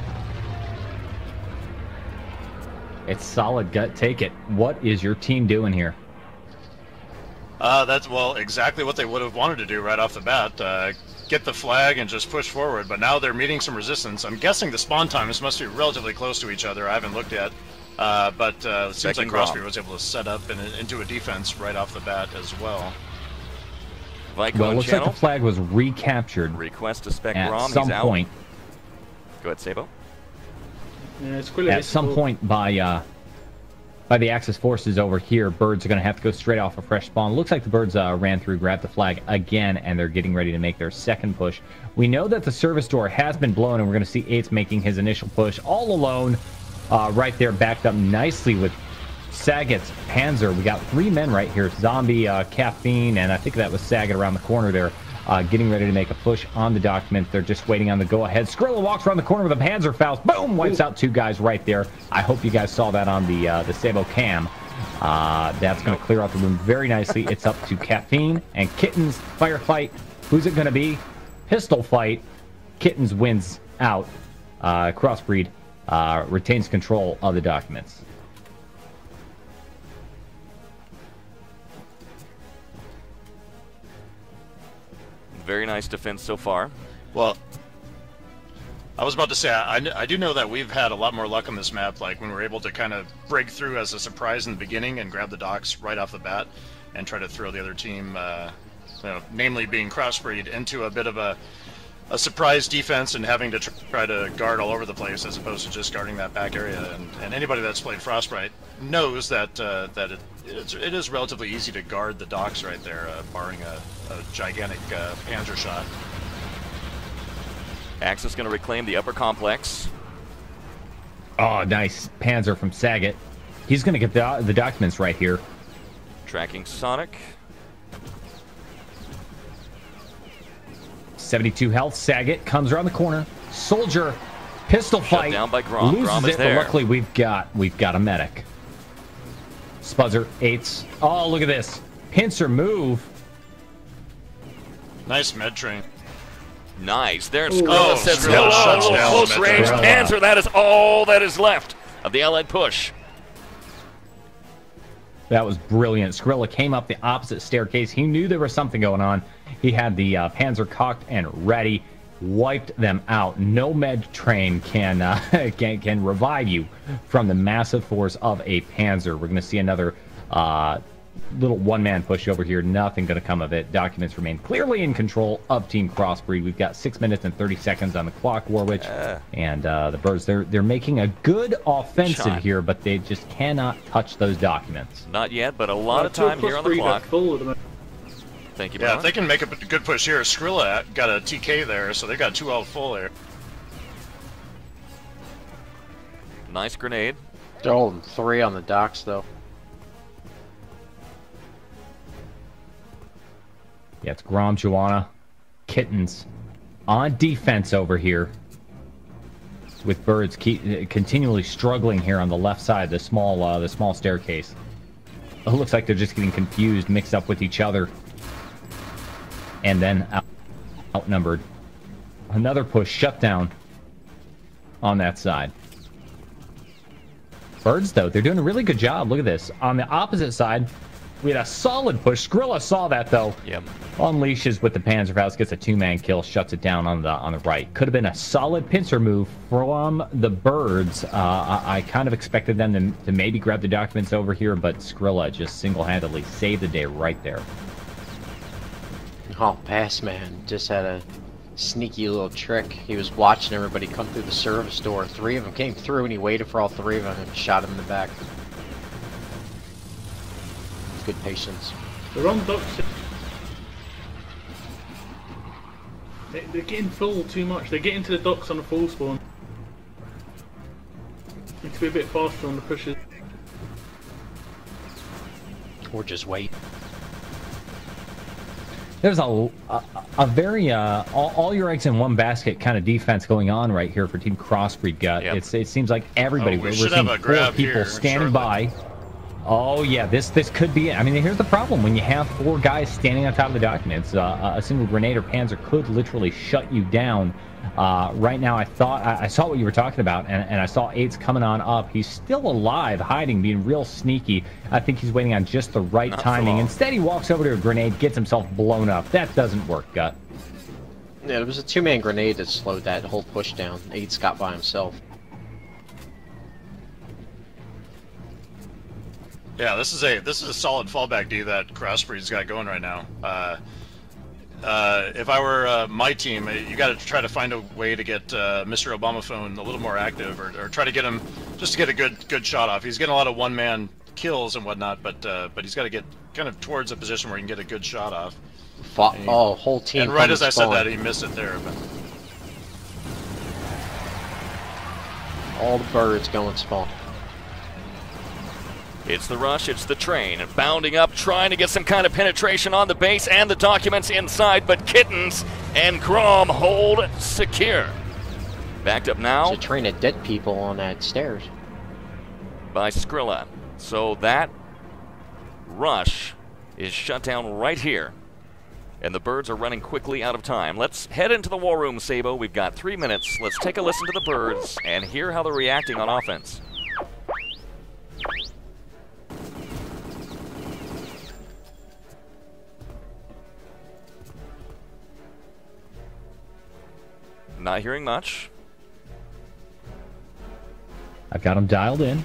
It's solid gut. Take it. What is your team doing here? That's, well, exactly what they would have wanted to do right off the bat. Get the flag and just push forward, but now they're meeting some resistance. I'm guessing the spawn times must be relatively close to each other. I haven't looked yet, but it seems like Crossbreed was able to set up into a defense right off the bat as well. Vico Well, it looks like channel. the flag was recaptured Request to spec at Rom. some He's out. point. Go ahead, Sabo. Yeah, Squilla At hits some the ball. point by the Axis forces over here, Birdz are going to have to go straight off a fresh spawn. Looks like the Birdz ran through, grabbed the flag again, and they're getting ready to make their second push. We know that the service door has been blown, and we're going to see Eights making his initial push all alone, right there, backed up nicely with Saget's Panzer. We got 3 men right here, Zombie, Caffeine, and I think that was Saget around the corner there, getting ready to make a push on the document. They're just waiting on the go-ahead. Skrilla walks around the corner with a Panzerfaust. Boom! Wipes out 2 guys right there. I hope you guys saw that on the Sabo cam. That's going to clear out the room very nicely. It's up to Caffeine and Kittens. Firefight. Who's it going to be? Pistol fight. Kittens wins out. Crossbreed retains control of the documents. Very nice defense so far. Well, I was about to say, I do know that we've had a lot more luck on this map, like when we're able to kind of break through as a surprise in the beginning and grab the docks right off the bat and try to throw the other team, namely being Crossbreed, into a bit of a surprise defense and having to try to guard all over the place as opposed to just guarding that back area. And anybody that's played Frostbite knows that it is relatively easy to guard the docks right there, barring a gigantic Panzer shot. Axis going to reclaim the upper complex. Oh, nice Panzer from Saget. He's going to get the documents right here. Tracking Sonic. 72 health. Saget comes around the corner. Soldier, pistol fight. Shut down by Grom. Loses Grom is it, there. but luckily we've got a medic. Spuzzer, Eights. Oh, look at this. Pincer move. Nice med train. Nice. There, Ooh. Skrilla Oh, says Skrilla shuts hello. down Close the range Skrilla. Panzer. That is all that is left of the Allied push. That was brilliant. Skrilla came up the opposite staircase. He knew there was something going on. He had the Panzer cocked and ready. Wiped them out. No med train can revive you from the massive force of a Panzer. We're going to see another little one-man push over here. Nothing going to come of it. Documents remain clearly in control of Team Crossbreed. We've got 6 minutes and 30 seconds on the clock, Warwich. And the Birdz, they're making a good offensive Shot. here, but they just cannot touch those documents. Not yet, but a lot of time here on the Crossbreed are clock. full at the moment. Thank you, Yeah, Brian. if they can make a good push here, Skrilla got a TK there, so they've got 2 all full there. Nice grenade. They're holding 3 on the docks, though. Yeah, it's Grom, Joanna, Kittens on defense over here. With Birdz continually struggling here on the left side, the small staircase. It looks like they're just getting confused, mixed up with each other. And then outnumbered. Another push, shutdown on that side. Birdz, though, they're doing a really good job. Look at this. On the opposite side, We had a solid push. Skrilla saw that though. Yep. Unleashes with the Panzerfaust, gets a 2-man kill, shuts it down on the right. Could have been a solid pincer move from the Birdz. I kind of expected them to maybe grab the documents over here, but Skrilla just single-handedly saved the day right there. Oh, Bass Man just had a sneaky little trick. He was watching everybody come through the service door. 3 of them came through, and he waited for all 3 of them and shot him in the back. Good patience. They're on docks. They're getting full too much. They're getting to the docks on a full spawn. Need to be a bit faster on the pushes. Or just wait. There's a very all your eggs in one basket kind of defense going on right here for Team Crossbreed Gut. Yep. It seems like everybody. We we're should seeing have a 4 grab people here standing shortly. by. Oh yeah, this could be it. I mean, here's the problem: when you have 4 guys standing on top of the documents, a single grenade or panzer could literally shut you down. Right now, I saw what you were talking about, and I saw 8's coming on up. He's still alive, hiding, being real sneaky. I think he's waiting on just the right Not for timing. long. Instead, he walks over to a grenade, gets himself blown up. That doesn't work, Gut. Yeah, it was a 2-man grenade that slowed that whole push down. 8's got by himself. Yeah, this is a solid fallback D that Crossbreed's got going right now. If I were my team, you got to try to find a way to get Mr. Obama Phone a little more active, or try to get him just to get a good shot off. He's getting a lot of 1-man kills and whatnot, but he's got to get kind of towards a position where he can get a good shot off. Oh, whole team. And right from as I said spawn. that, he missed it there. But All the Birds going spawn. It's the rush, it's the train, bounding up, trying to get some kind of penetration on the base and the documents inside, but Kittens and Grom hold secure. Backed up now There's a train of dead people on that stairs. by Skrilla. So that rush is shut down right here. And the Birds are running quickly out of time. Let's head into the war room, Sabo. We've got 3 minutes. Let's take a listen to the Birds and hear how they're reacting on offense. Not hearing much. I've got him dialed in.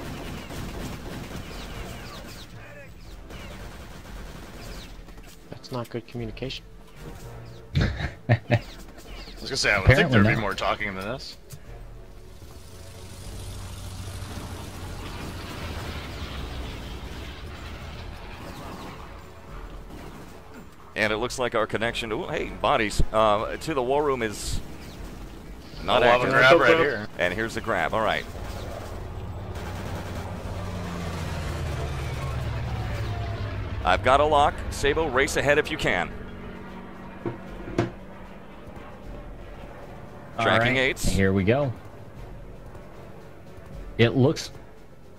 That's not good communication. I was gonna say, I would think Apparently there'd be not. more talking than this. And it looks like our connection to, hey, bodies, to the war room is not I'll have a active. grab right here. And here's the grab, all right. I've got a lock. Sabo, race ahead if you can. Tracking All right, 8s. Here we go. It looks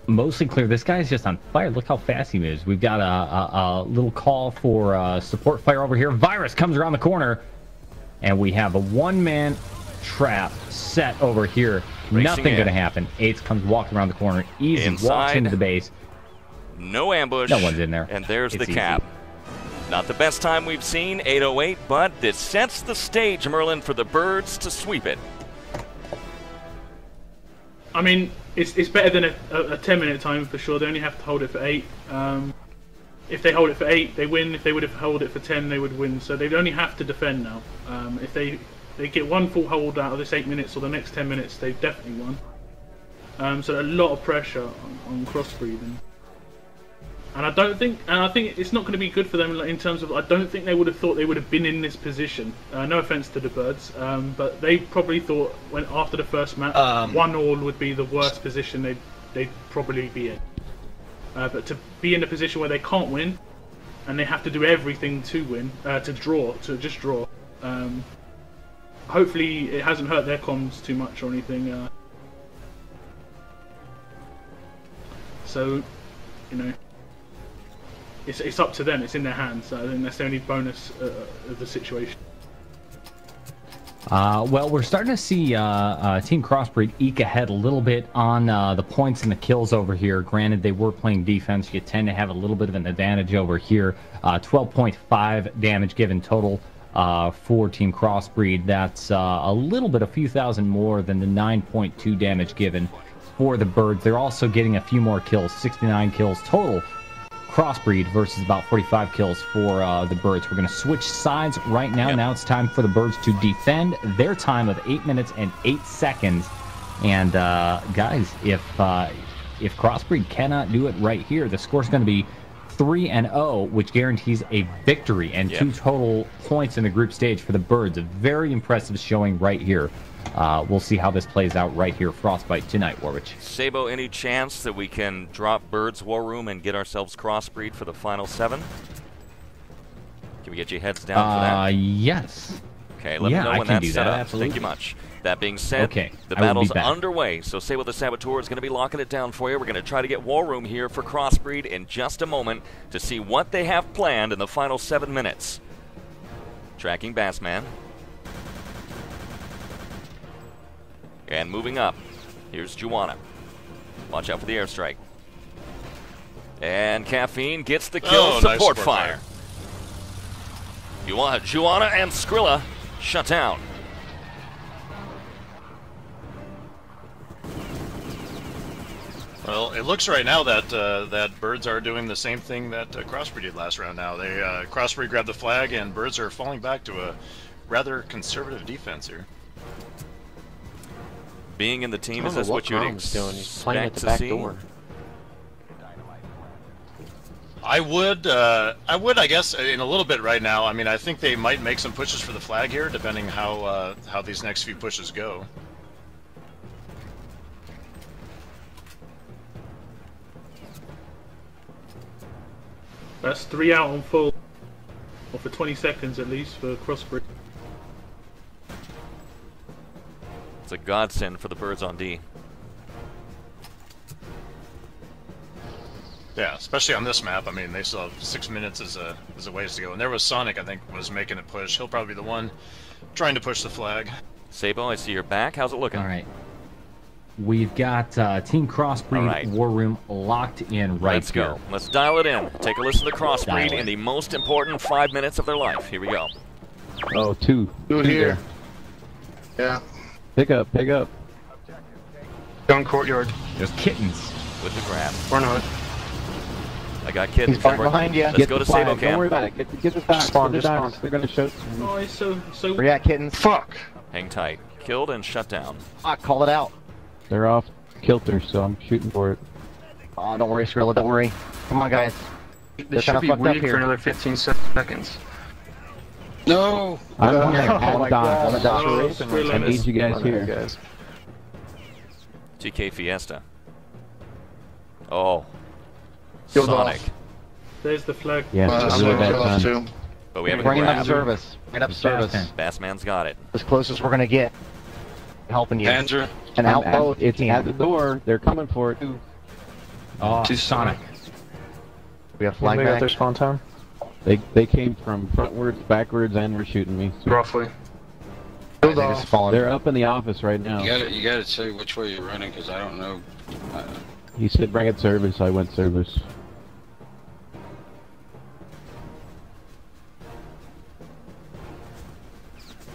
mostly clear. This guy's just on fire. Look how fast he moves. We've got a little call for support fire over here. Virus comes around the corner, and we have a 1-man trap set over here. Racing Nothing in. going to happen. 8's comes walking around the corner. Easy. Walks Inside. into the base. No ambush. No one's in there. And there's It's the easy. cap. Not the best time we've seen, 8:08, but this sets the stage, Merlin, for the Birds to sweep it. I mean, it's better than a 10-minute time for sure. They only have to hold it for 8. If they hold it for 8, they win. If they would have held it for 10, they would win. So they only have to defend now. If they get one full hold out of this 8 minutes or the next 10 minutes, they've definitely won. So a lot of pressure on Crossbreed. And I think it's not going to be good for them in terms of, I don't think they would have thought they would have been in this position. No offense to the Birds, but they probably thought when after the first match, 1-1 would be the worst position they'd probably be in. But to be in a position where they can't win, and they have to do everything to win, to just draw. Hopefully it hasn't hurt their comms too much or anything. So, you know. It's up to them. It's in their hands. I think that's the only bonus of the situation. Well, we're starting to see Team Crossbreed eke ahead a little bit on the points and the kills over here. Granted, they were playing defense. You tend to have a little bit of an advantage over here. 12.5 damage given total for Team Crossbreed. That's a little bit, a few thousand more than the 9.2 damage given for the Birdz. They're also getting a few more kills, 69 kills total. Crossbreed versus about 45 kills for the Birdz. We're going to switch sides right now. Yep. Now it's time for the Birdz to defend their time of 8 minutes and 8 seconds. And guys, if Crossbreed cannot do it right here, the score's going to be 3-0, which guarantees a victory and 2 total points in the group stage for the Birdz. A very impressive showing right here. We'll see how this plays out right here, Frostbite tonight, Warwich. Sabo, any chance that we can drop Birdz War Room and get ourselves Crossbreed for the final 7? Can we get you heads down for that? Yes. Okay, let me know when that's set up. Absolutely. Thank you much. That being said, Okay, the I will battle's be back. underway, so Sabo the Saboteur is going to be locking it down for you. We're going to try to get War Room here for Crossbreed in just a moment to see what they have planned in the final 7 minutes. Tracking Bassman. And moving up, here's Juana. Watch out for the airstrike. And Caffeine gets the kill. Nice support fire. Juana and Skrilla shut down. Well, it looks right now that that Birdz are doing the same thing that Crossbreed did last round. Now they Crossbreed grabbed the flag, and Birdz are falling back to a rather conservative defense here. Being in the team, I is don't this know what you'd Brom's doing. He's playing at expect the to back see? door. I would, I guess, in a little bit right now. I mean, I think they might make some pushes for the flag here, depending how these next few pushes go. That's 3 out on full, or for 20 seconds at least for Crossbreed. It's a godsend for the Birdz on D. Yeah, especially on this map. I mean, they still have 6 minutes as a ways to go. And there was Sonic, I think, was making a push. He'll probably be the one trying to push the flag. Sabo, I see your back. How's it looking? All right. We've got Team Crossbreed War Room locked in right Let's here. go. Let's dial it in. Take a listen to Crossbreed Dial in in. the most important 5 minutes of their life. Here we go. Oh, two here. Yeah. Pick up, pick up. Gun courtyard. There's kittens. With the grab. Or not. I got kids. He's behind you. Let's Get go the to Sabo flag. Don't worry camp. about it. Get the docs. Spawn, Get the just docs. spawn. They're gonna show. Oh, it's so. Where you at, kittens? Fuck. Hang tight. Killed and shut down. Call it out. They're off kilter, so I'm shooting for it. Oh, don't worry, Skrilla. Don't worry. Come on, guys. This should be fucked up weak here. for another 15 seconds. No. I'm here. Oh I'm my dying. I'm God. dying. I need you guys here. TK Fiesta. Oh. Killed Sonic. off. There's the flag. Yeah, I'm it's really gonna bad kill off time. too. But we haven't Bring up grabbed. service. Bring up service. Bassman's got it. As close as we're gonna get. Helping you. Andrew. And outpost. It's at the door. They're coming for it. Oh, Two Sonic. We have flag They got their back. spawn time? They came from frontwards, backwards, and were shooting me. So Roughly. Killed off. they're up in the office right now. You gotta say which way you're running, because I don't know. He said bring it service. I went service.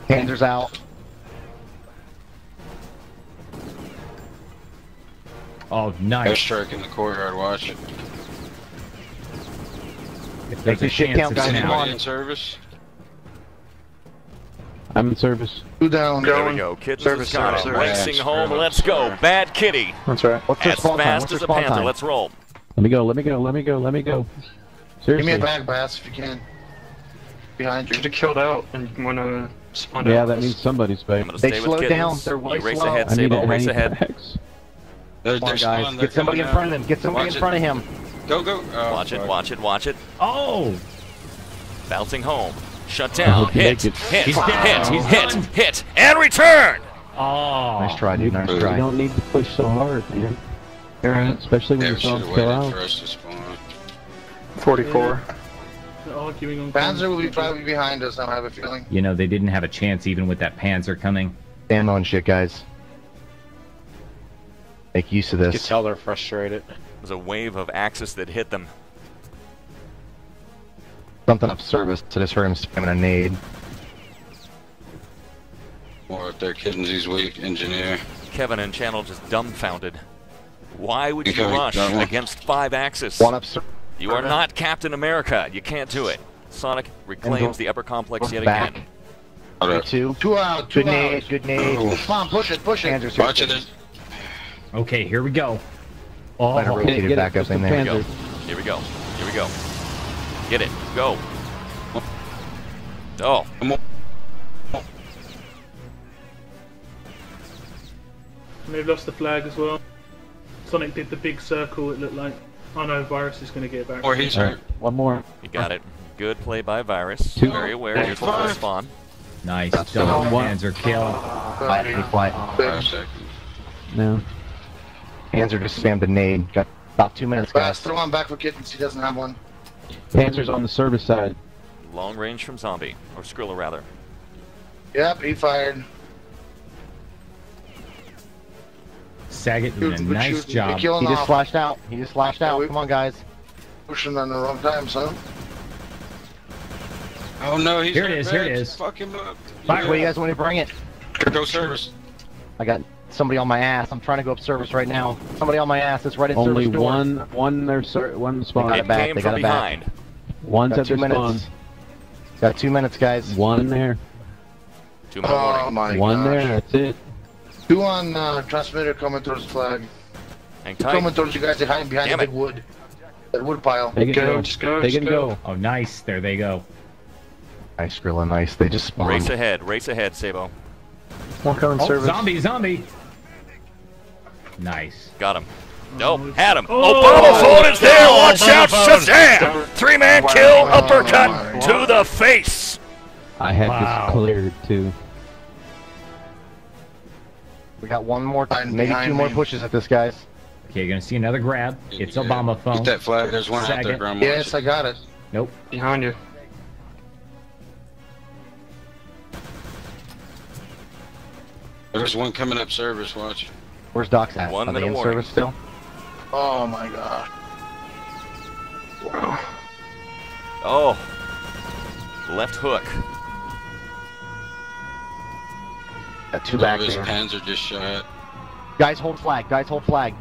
Panzer's out. Oh, nice. Airstrike in the courtyard, watch it. If there's a Take shit chance down, of guys. snap. Come on. In service? I'm in service. Two down. There we go. Kids Service, got it. service, Racing service. home. Let's go. Bad Kitty. That's right. What's their As spawn time? fast What's as their a spawn panther. time? Let's roll. Let me go. Let me go. Let me go. Let me go. Give me Seriously. a bag, Bass, if you can. Behind you. Should have killed out and when spawned Yeah, out. that means somebody's I'm back. gonna They stay with slowed kittens. down. They're You way race slow. ahead, I need Sabo. it. Race ahead. Packs. They're Come on, spawned, guys. they're Get somebody in coming front of him. Get somebody Watch in it. front of him. Go, go. Oh, Watch it. fuck. Watch it. Watch it. Oh! Bouncing home. Shut I down. hope you Hit. make it. Hit. He's Hit. dead. He's Hit. done. Hit. And return. Oh. Nice try, dude. Nice You try. You don't need to push so hard, man. Especially when They your should phones have kill waited out. for us to spawn. 44. They're arguing on. Panzer will be probably behind us, I have a feeling. You know, they didn't have a chance even with that Panzer coming. Ammo and shit, guys. Make use of You this. can tell they're frustrated. There's a wave of Axis that hit them. Something up service, so just heard him spamming a nade. Or if they're kidding, he's weak, engineer. Kevin and Channel just dumbfounded. Why would you Okay, rush got one. against 5 Axis? One up service. You are not Captain America. You can't do it. Sonic reclaims the upper complex yet Back. again. Hold up. 3-2. Two out, two Good out. nade, good nade. Come on, push it, push it. Panzer's here. Watch it. Okay, here we go. Oh, Might have rotated Get it, back up Mr. in there. Here we go. Panzer. Here we go. Here we go. Get it. Go. Oh. Come on. And they've lost the flag as well. Sonic did the big circle, it looked like. Oh no, Virus is going to get it back. Or he's hurt. One more. You got it. Good play by Virus. Two. Very aware. Here's the full spawn. nice. Double Panzer kill. Quiet, be quiet. 5 seconds. No. Panzer just spammed a nade. Got about 2 minutes, Fast, guys. throw one back for Kittens, he doesn't have one. Panzer's on the service side. Long range from Zombie. Or Skrilla, rather. Yep, he fired. Saget doing a Good nice shooting. job. Big kill. He just off. flashed out. He just flashed out. we- Come on, guys. Pushing on the wrong time, son. Oh no, he's Here it hurt is, here it bad. is. Fuck him up. Fire, where you guys want me to bring it? Go service. I got somebody on my ass. I'm trying to go up service right now. Somebody on my ass. It's right at Only service door. one They spawn. got It it back, came they from got it back. behind. One's Got at 2 their spawn. minutes. Got 2 minutes, guys. One there. 2 minute Oh warning. my One gosh. there. That's it. Two on transmitter coming towards flag. Hang Coming tight. towards you guys behind Damn the it. big wood. That wood pile. They can Go, go. just go, They just can go. go. Oh, nice. There they go. Nice, Skrilla, nice. They just spawned. Race ahead, Sabo. One coming Oh, service. zombie. Nice. Got him. No, had him. Oh! Obama phone is there. Watch out, phone. Shazam! 3-man kill, uppercut to the face. I had Wow. this cleared too. We got one more, Behind maybe 2 more me. pushes at this, guys. Okay, you're gonna see another grab. It's Obama phone. Get that flag. There's one out there, Saget. Graham. Yes, I got it. Nope. Behind you. There's one coming up service. Watch. Where's Doc's at? 1 Are they minute in warning. service still? Oh my god. Wow. Oh. Left hook. Got 2 back His there. Panzer just shot. Guys, hold flag. Guys, hold flag.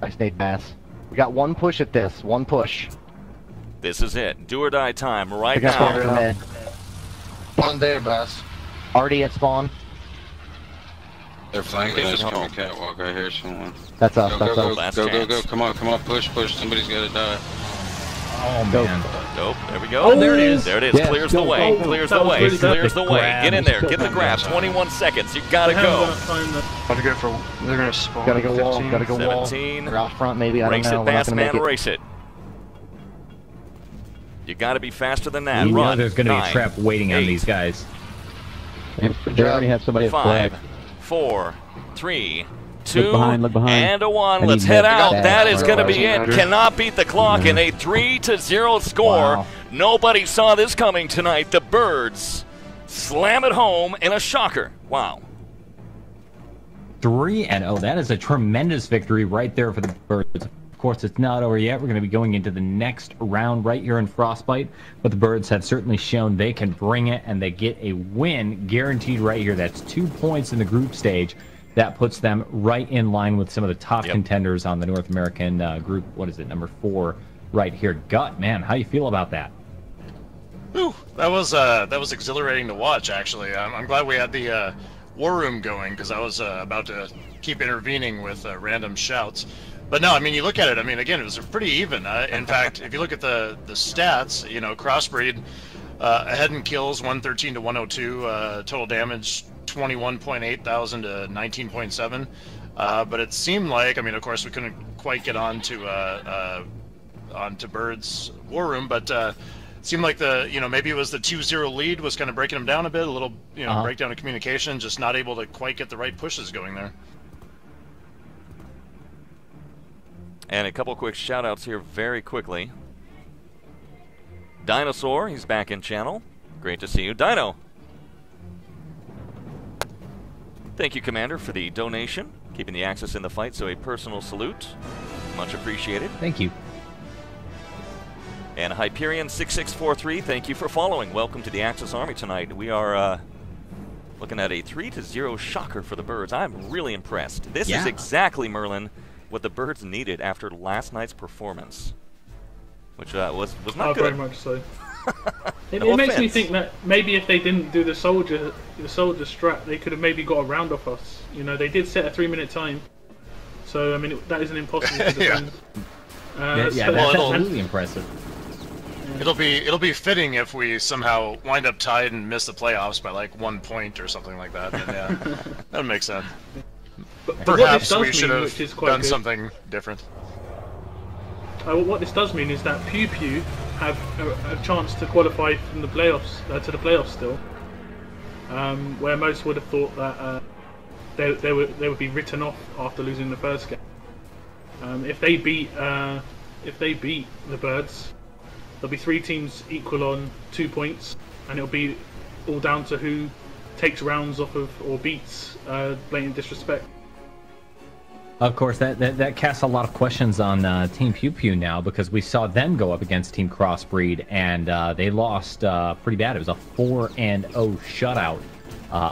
Nice nade pass. We got 1 push at this. 1 push. This is it. Do or die time right They got spawn now. from mid. One there, Bass. Already at spawn. They're flanking Race us it home. coming catwalk. I hear someone. That's us. Go, That's go, go, us. Last go, go, go. chance. Come on, push. Somebody's got to die. Oh Go. man. Nope. There we go. Oh, there it is. There it is. Yes, Clears the go, way. go. Clears That the was way. really good. Clears the way. Grab. Get in there. Still Get the coming. grab. 21 seconds. You gotta They haven't go. got time though. Gotta go for. They're gonna spawn. Gotta go wall. 15. Gotta go wall. 17. They're out front, maybe. I don't Race know. it, We're not fast gonna man. make it. Race it. You gotta be faster than that. You know Run. there's gonna be a 9, trap waiting on 8, these guys. They already have somebody at 5, flag. 4, 3, 2, look behind. and a 1. I Let's need head that out. back. That is going to be Doesn't it. matter. Cannot beat the clock in a 3-0 score. Wow. Nobody saw this coming tonight. The Birdz slam it home in a shocker. Wow. 3-0. That is a tremendous victory right there for the Birdz. Of course, it's not over yet. We're going to be going into the next round right here in Frostbite. But the Birdz have certainly shown they can bring it, and they get a win guaranteed right here. That's 2 points in the group stage. That puts them right in line with some of the top contenders on the North American group. What is it, number 4 right here. Gut, man, how you feel about that? Whew, that was exhilarating to watch. Actually, I'm glad we had the war room going because I was about to keep intervening with random shouts. But no, I mean, you look at it. I mean, again, it was pretty even. In fact, if you look at the stats, you know, crossbreed ahead in kills 113 to 102, total damage 21.8 thousand to 19.7. But it seemed like, I mean, of course, we couldn't quite get onto Bird's war room, but it seemed like maybe it was the 2-0 lead was kind of breaking them down a bit, a little, breakdown of communication, just not able to quite get the right pushes going there. And a couple quick shout outs here very quickly. Dinosaur, he's back in channel. Great to see you. Dino! Thank you, Commander, for the donation. Keeping the Axis in the fight, so a personal salute. Much appreciated. Thank you. And Hyperion6643, thank you for following. Welcome to the Axis Army tonight. We are looking at a 3-0 shocker for the Birdz. I'm really impressed. This is exactly, Merlin, what the Birdz needed after last night's performance, which was not good. Very much so. It makes me think that maybe if they didn't do the soldier strat, they could have maybe got a round off us. You know, they did set a 3-minute time, so I mean that isn't impossible to defend. That's absolutely impressive. It'll be fitting if we somehow wind up tied and miss the playoffs by like 1 point or something like that. And, yeah, that would make sense. But perhaps we should have done something different. What this does mean is that Pew Pew have a chance to qualify from the playoffs to the playoffs still, where most would have thought that they would be written off after losing the first game. If they beat the Birdz, there'll be 3 teams equal on 2 points, and it'll be all down to who takes rounds off of or beats Blatant Disrespect. Of course, that casts a lot of questions on Team Pew Pew now, because we saw them go up against Team Crossbreed, and they lost pretty bad. It was a 4-0 shutout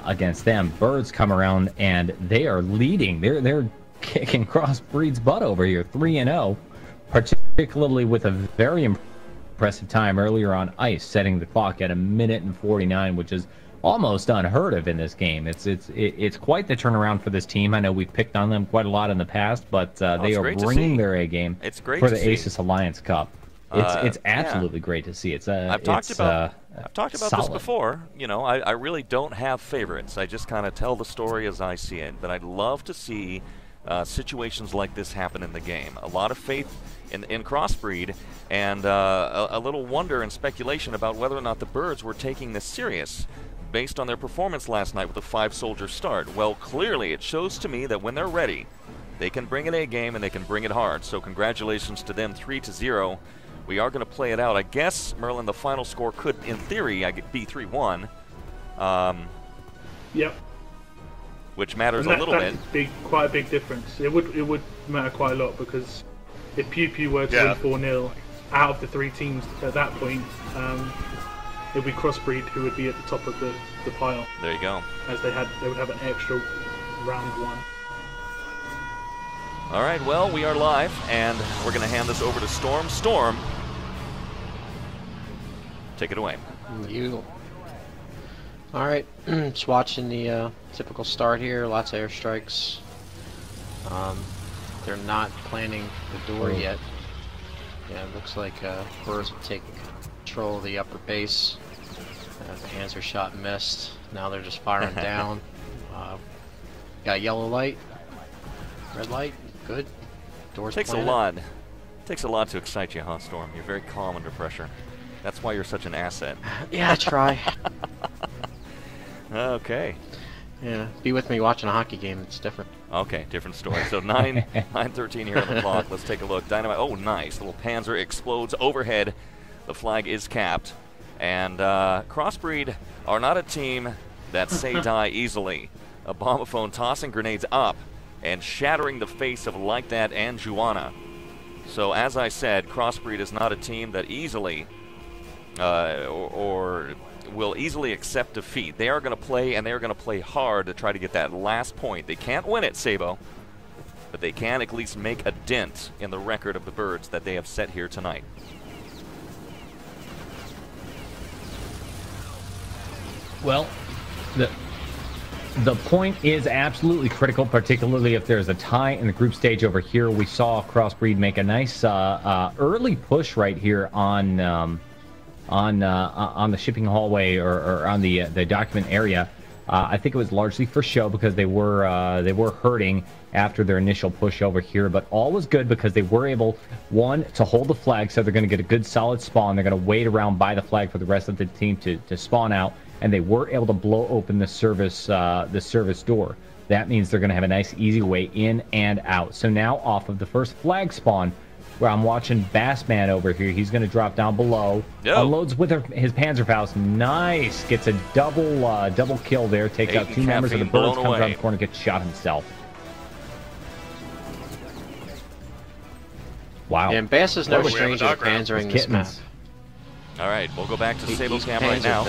against them. Birdz come around, and they are leading. They're kicking Crossbreed's butt over here, 3-0, particularly with a very impressive time earlier on ice, setting the clock at 1:49, which is almost unheard of in this game. It's quite the turnaround for this team. I know we've picked on them quite a lot in the past, but they are bringing their A game for the Aces Alliance Cup. It's absolutely great to see. I've talked about this before. You know, I really don't have favorites. I just kind of tell the story as I see it. But I'd love to see situations like this happen in the game. A lot of faith in Crossbreed, and a little wonder and speculation about whether or not the Birdz were taking this serious based on their performance last night with a 5-soldier start. Well, clearly it shows to me that when they're ready, they can bring an A game and they can bring it hard. So congratulations to them, 3-0. We are going to play it out. I guess, Merlin, the final score could, in theory, be 3-1. Yep. Which matters a little bit. That's quite a big difference. It would matter quite a lot, because if Pew Pew were to win 4-0 out of the 3 teams at that point, it would be Crossbreed who would be at the top of the pile. There you go. As they would have an extra round 1. All right, well, we are live, and we're going to hand this over to Storm. Storm, take it away. All right, just watching the typical start here. Lots of airstrikes. They're not planning the door yet. Yeah, it looks like Birdz will take control of the upper base. The Panzer shot missed. Now they're just firing down. Got yellow light, red light. Good. Doors takes planted. a lot. Takes a lot to excite you, huh, Storm? You're very calm under pressure. That's why you're such an asset. Yeah, I try. Okay. Yeah, be with me watching a hockey game. It's different. Okay, different story. So 9:13 here on the clock. Let's take a look. Dynamite. Oh, nice. Little Panzer explodes overhead. The flag is capped. And Crossbreed are not a team that say die easily. A bombophone tossing grenades up and shattering the face of Like That and Juana. So as I said, Crossbreed is not a team that easily or will easily accept defeat. They are going to play, and they are going to play hard to try to get that last point. They can't win it, Sabo, but they can at least make a dent in the record of the Birdz that they have set here tonight. Well, the point is absolutely critical, particularly if there's a tie in the group stage over here. We saw Crossbreed make a nice early push right here on the shipping hallway or on the document area. I think it was largely for show, because they were hurting after their initial push over here, but all was good because they were able, one, to hold the flag, so they're going to get a good solid spawn. They're going to wait around by the flag for the rest of the team to spawn out, and they were able to blow open the service door. That means they're going to have a nice easy way in and out. So now, off of the first flag spawn, where I'm watching Bassman over here. He's going to drop down below. Yo. Unloads with his Panzerfaust. Nice. Gets a double kill there. Takes out 2 members of the Birdz. Comes around the corner, gets shot himself. Wow. And Bass is no stranger to panzering this map. All right, we'll go back to the Sable's camp right now.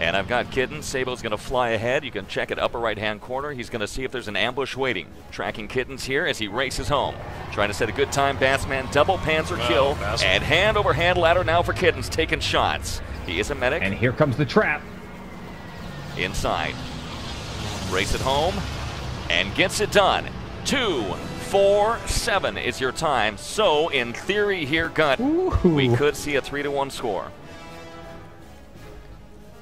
And I've got Kitten. Sable's going to fly ahead. You can check it upper right-hand corner. He's going to see if there's an ambush waiting. Tracking Kittens here as he races home. Trying to set a good time. Bassman double panzer kill. And hand-over-hand ladder now for Kittens, taking shots. He is a medic. And here comes the trap. Inside. Race it home. And gets it done. 2-4-7 is your time. So, in theory here, Gut, we could see a 3-1 score.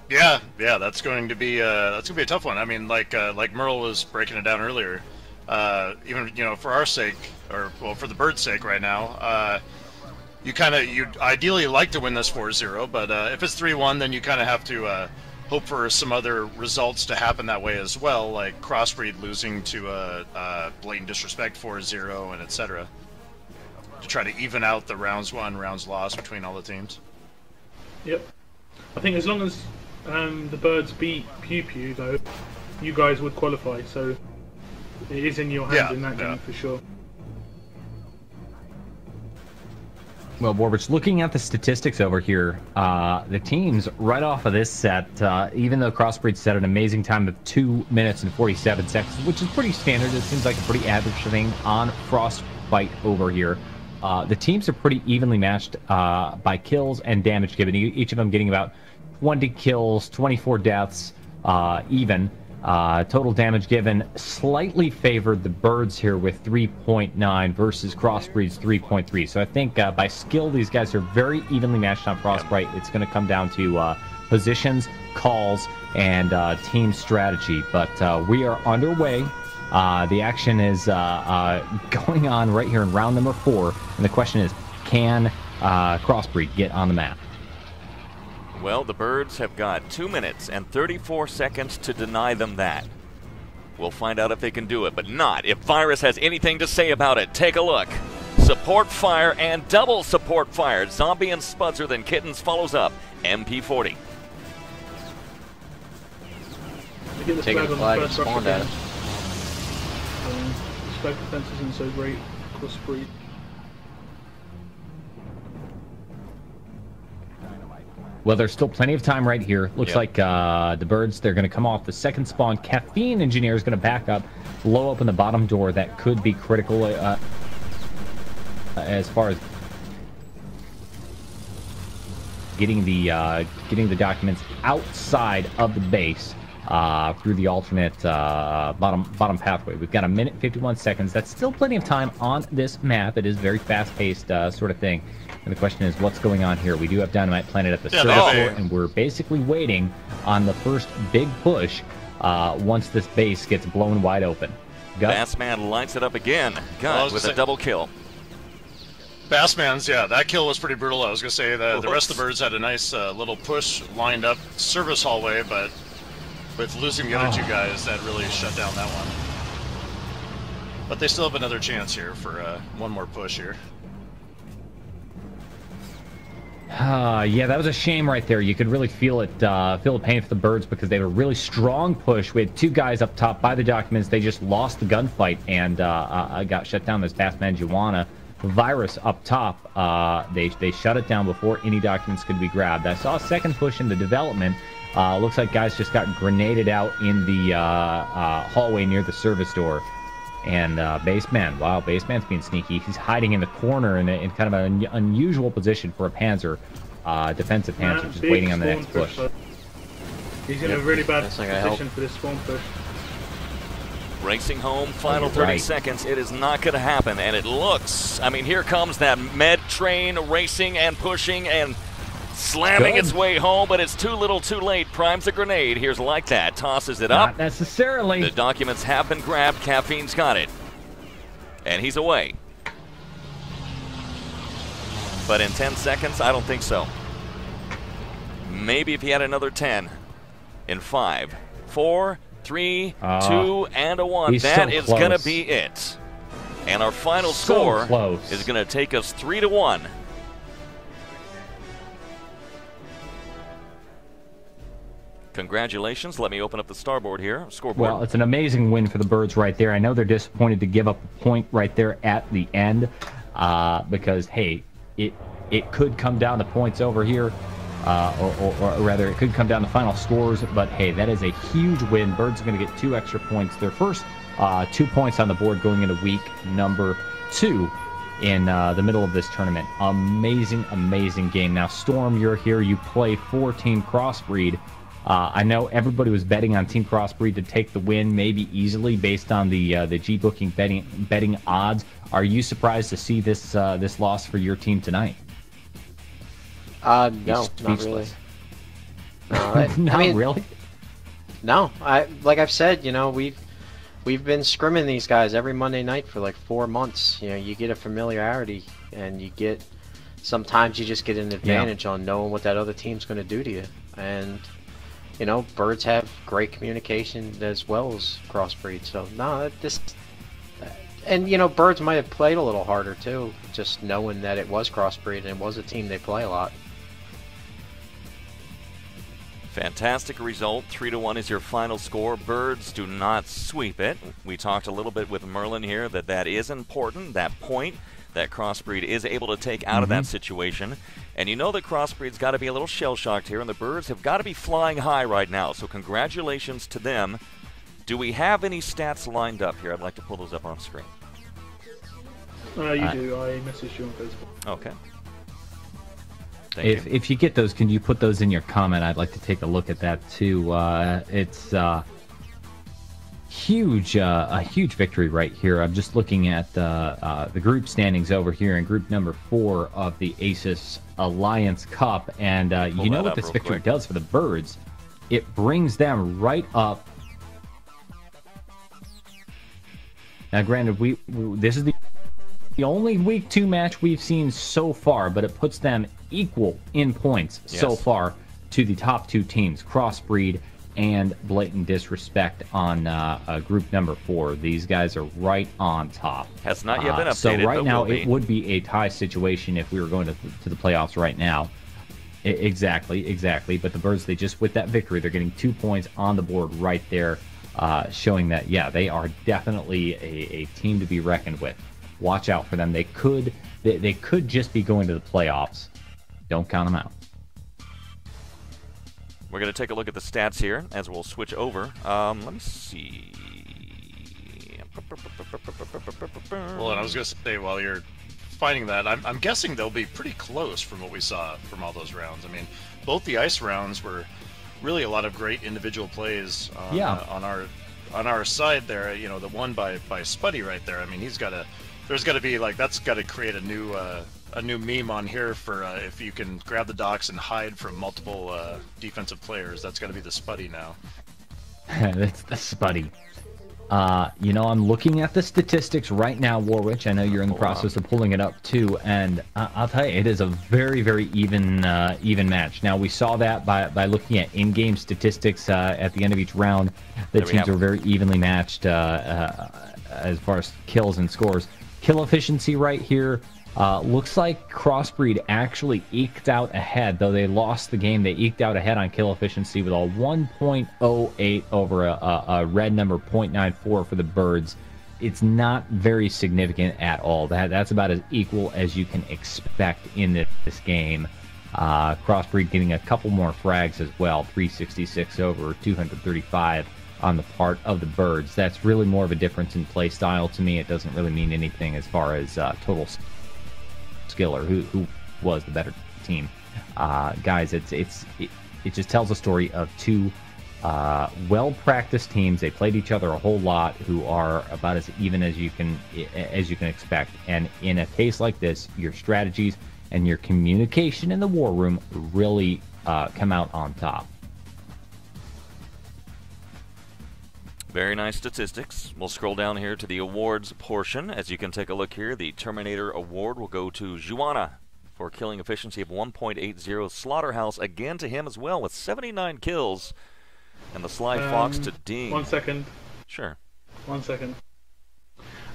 Yeah, that's going to be a tough one. I mean, like Merle was breaking it down earlier. Even for our sake, or well, for the Bird's sake, right now, you'd ideally like to win this 4-0, but if it's 3-1, then you kind of have to hope for some other results to happen that way as well, like Crossbreed losing to Blatant Disrespect 4-0 and etc. To try to even out the rounds won, rounds lost between all the teams. Yep. I think as long as the Birdz beat Pew Pew, though, you guys would qualify, so it is in your hands in that game for sure. Well, Borbridge, looking at the statistics over here, the teams right off of this set, even though Crossbreed set an amazing time of 2 minutes and 47 seconds, which is pretty standard, it seems like a pretty average thing on Frostbite over here. The teams are pretty evenly matched by kills and damage given, each of them getting about 20 kills, 24 deaths, even. Total damage given slightly favored the Birdz here with 3.9 versus Crossbreed's 3.3. So I think by skill, these guys are very evenly matched on Frostbite. It's going to come down to positions, calls, and team strategy. But we are underway. The action is going on right here in round number 4. And the question is, can Crossbreed get on the map? Well, the Birdz have got 2 minutes and 34 seconds to deny them that. We'll find out if they can do it, but not if Virus has anything to say about it. Take a look. Support fire and double support fire. Zombie and Spudzer, then Kittens follows up. MP40. Taking the flag and spawned at it. Flag defense isn't so great. Crossbreed. Well, there's still plenty of time right here. Looks like the Birdz, they're going to come off the second spawn. Caffeine Engineer is going to back up, blow open the bottom door. That could be critical as far as getting the documents outside of the base through the alternate bottom pathway. We've got 1 minute 51 seconds. That's still plenty of time on this map. It is very fast-paced sort of thing. And the question is, what's going on here? We do have Dynamite planted at the service door, and we're basically waiting on the first big push once this base gets blown wide open. Bassman lights it up again. With a double kill. Bassman's, that kill was pretty brutal. I was going to say the rest of the Birdz had a nice little push lined up service hallway, but with losing the other two guys, that really shut down that one. But they still have another chance here for one more push here. Yeah, that was a shame right there. You could really feel it, feel the pain for the Birdz because they had a really strong push. We had 2 guys up top by the documents. They just lost the gunfight and got shut down. This Bassman Juana. Virus up top, they shut it down before any documents could be grabbed. I saw a second push into development. Looks like guys just got grenaded out in the hallway near the service door. And Baseman, wow, Baseman's being sneaky. He's hiding in the corner in kind of an unusual position for a Panzer, defensive Panzer, just waiting on the next push. He's in a really bad position for this spawn push. Racing home, final 30 seconds. It is not going to happen, and it looks, I mean, here comes that med train racing and pushing and slamming its way home, but it's too little too late. Primes a grenade. Here's like that. Tosses it up. Not necessarily. The documents have been grabbed. Caffeine's got it. And he's away. But in 10 seconds, I don't think so. Maybe if he had another 10. In 5, 4, 3, 2, and a 1. That is going to be it. And our final So score close. is going to take us 3-1. Congratulations. Let me open up the starboard here. Scoreboard. Well, it's an amazing win for the Birdz right there. I know they're disappointed to give up a point right there at the end because, hey, it could come down to points over here, or rather, it could come down to final scores. But, hey, that is a huge win. Birdz are going to get 2 extra points. Their first 2 points on the board going into week number 2 in the middle of this tournament. Amazing, amazing game. Now, Storm, you're here. You play for Team Crossbreed. I know everybody was betting on Team Crossbreed to take the win, maybe easily, based on the G-Booking betting odds. Are you surprised to see this this loss for your team tonight? No, not really. Not really? No, like I've said, you know, we've been scrimming these guys every Monday night for like 4 months. You know, you get a familiarity, and sometimes you just get an advantage on knowing what that other team's going to do to you. And you know, Birdz have great communication as well as Crossbreed. So no, and you know, Birdz might have played a little harder too, just knowing that it was Crossbreed and it was a team they play a lot. Fantastic result. 3-1 is your final score. Birdz do not sweep it. We talked a little bit with Merlin here that is important, that point that Crossbreed is able to take out of that situation. And you know that Crossbreed's got to be a little shell-shocked here, and the Birdz have got to be flying high right now. So congratulations to them. Do we have any stats lined up here? I'd like to pull those up on screen. You do. I messaged you on Facebook. Okay. If you get those, can you put those in your comment? I'd like to take a look at that too. It's huge, a huge victory right here. I'm just looking at the group standings over here in group number 4 of the ASUS Alliance Cup, and you know what this victory does for the Birdz? It brings them right up. Now, granted, this is the only week 2 match we've seen so far, but it puts them equal in points so far to the top 2 teams, Crossbreed and Blatant Disrespect on group number 4. These guys are right on top. Has not yet been updated. So right now it would be a tie situation if we were going to the playoffs right now. Exactly. But the Birdz, they just, with that victory, they're getting 2 points on the board right there, showing that, yeah, they are definitely a team to be reckoned with. Watch out for them. They could just be going to the playoffs. Don't count them out. We're going to take a look at the stats here as we'll switch over. Let me see. Well, and I was going to say, while you're finding that, I'm guessing they'll be pretty close from what we saw from all those rounds. I mean, both the ice rounds were really a lot of great individual plays on our side there. You know, the one by Spuddy right there. I mean, there's got to be like, that's got to create a new meme on here for if you can grab the docks and hide from multiple defensive players. That's got to be the Spuddy now. That's the Spuddy. You know, I'm looking at the statistics right now, Warwich. I know you're in the process of pulling it up too, and I'll tell you, it is a very, very even match. Now, we saw that by looking at in-game statistics at the end of each round. The teams are very evenly matched as far as kills and scores. Kill efficiency right here. Looks like Crossbreed actually eked out ahead, though they lost the game. They eked out ahead on kill efficiency with a 1.08 over a red number 0.94 for the Birdz. It's not very significant at all. That's about as equal as you can expect in this game. Crossbreed getting a couple more frags as well, 366 over 235 on the part of the Birdz. That's really more of a difference in play style to me. It doesn't really mean anything as far as total skill or who was the better team. Guys, it just tells a story of 2 well-practiced teams. They played each other a whole lot, who are about as even as you can expect. And in a case like this, your strategies and your communication in the war room really come out on top. Very nice statistics. We'll scroll down here to the awards portion. As you can take a look here, the Terminator Award will go to Juana for killing efficiency of 1.80. Slaughterhouse again to him as well with 79 kills. And the Sly Fox to Ding. 1 second. Sure. 1 second.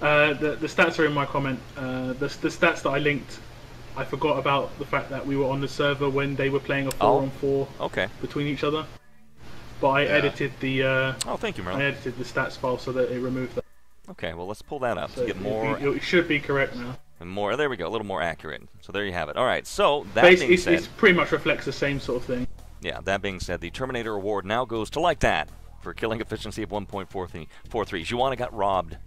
The stats are in my comment. The stats that I linked, I forgot about the fact that we were on the server when they were playing a 4-on-4 between each other. But I edited the. Oh, thank you, Merlin. I edited the stats file so that it removed that. Okay, well let's pull that up So to get more. It should be correct now. And more. There we go. A little more accurate. So there you have it. All right. So that being said, it pretty much reflects the same sort of thing. Yeah. That being said, the Terminator award now goes to like that for killing efficiency of 1.43. Juana got robbed.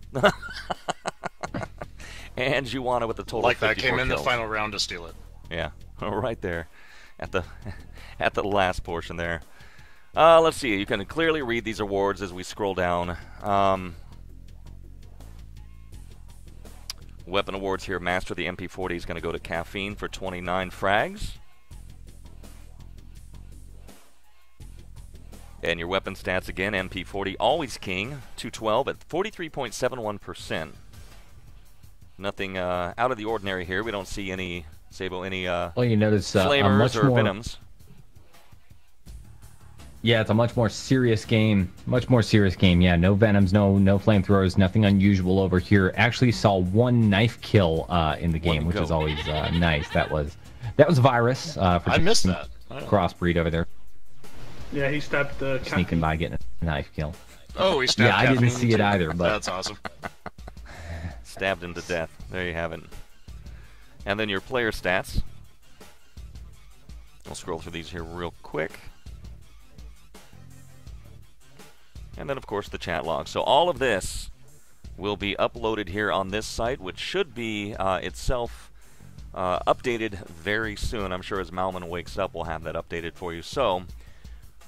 And Juana with the total. Like that 54 came in kills. the final round to steal it. Yeah. Right there, at the last portion there. Let's see. You can clearly read these awards as we scroll down. Weapon awards here. Master of the MP40 is going to go to Caffeine for 29 frags. And your weapon stats again, MP40 always king, 212 at 43.71%. Nothing out of the ordinary here. We don't see any, Sabo, any well, you notice flamers or venoms. Yeah, it's a much more serious game. Much more serious game. Yeah, no venoms, no flamethrowers, nothing unusual over here. Actually saw one knife kill in the game, which is always nice. That was Virus. For I missed that. Crossbreed over there. Yeah, he stabbed the sneaking by, getting a knife kill. Oh, he stabbed. Yeah, I didn't see it either, but that's awesome. Stabbed him to death. There you have it. And then your player stats. I'll scroll through these here real quick. And then, of course, the chat log. So all of this will be uploaded here on this site, which should be itself updated very soon. I'm sure as Malman wakes up, we'll have that updated for you. So,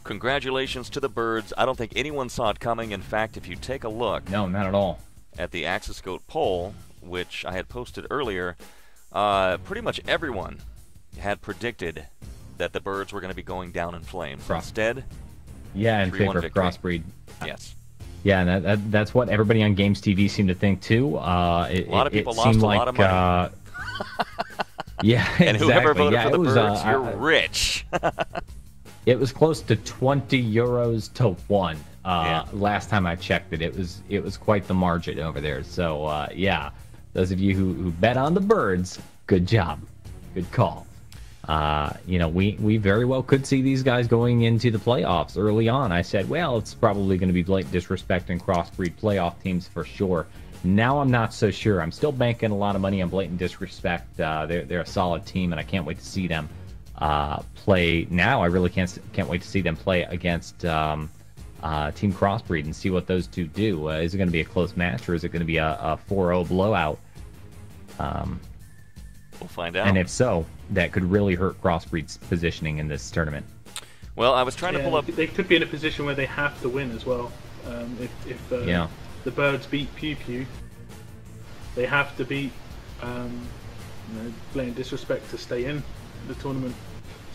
congratulations to the Birdz. I don't think anyone saw it coming. In fact, if you take a look... No, not at all. ...at the Axis Goat poll, which I had posted earlier, pretty much everyone had predicted that the Birdz were going to be going down in flames. Instead... Yeah, in favor of Crossbreed. Yes. Yeah, and that's what everybody on Games TV seemed to think too. A lot of people lost a lot of money. Yeah, and whoever exactly. voted for the Birdz, you're rich. It was close to 20 euros to 1. Last time I checked it, it was quite the margin over there. So yeah, those of you who bet on the Birdz, good job, good call. You know, we very well could see these guys going into the playoffs early on. I said, well, it's probably going to be blatant disrespect and crossbreed playoff teams for sure. Now I'm not so sure. I'm still banking a lot of money on blatant disrespect. They're a solid team, and I can't wait to see them play. Now I really can't wait to see them play against Team Crossbreed and see what those two do. Is it going to be a close match, or is it going to be a 4-0 blowout? We'll find out. And if so, that could really hurt Crossbreed's positioning in this tournament. Well, I was trying to pull up... They could be in a position where they have to win as well. If the Birdz beat Pew Pew, they have to beat blatant disrespect to stay in the tournament.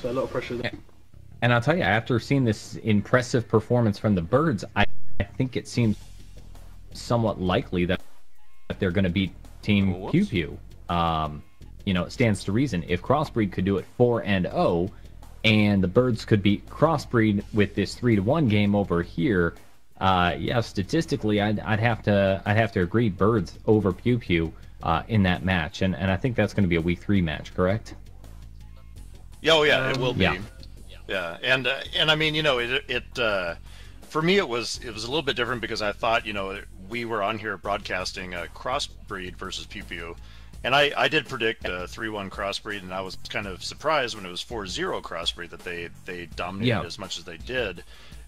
So a lot of pressure there. And I'll tell you, after seeing this impressive performance from the Birdz, I think it seems somewhat likely that they're going to beat Team Pew Pew. You know, it stands to reason. If Crossbreed could do it 4-0, and the Birdz could beat Crossbreed with this 3-1 game over here, yeah, statistically, I'd have to agree Birdz over Pew Pew in that match, and I think that's going to be a week 3 match, correct? Oh yeah, it will be. Yeah. Yeah, and I mean, you know, it for me it was a little bit different because I thought, you know, we were on here broadcasting Crossbreed versus Pew Pew. And I did predict a 3-1 Crossbreed, and I was kind of surprised when it was 4-0 Crossbreed that they dominated as much as they did.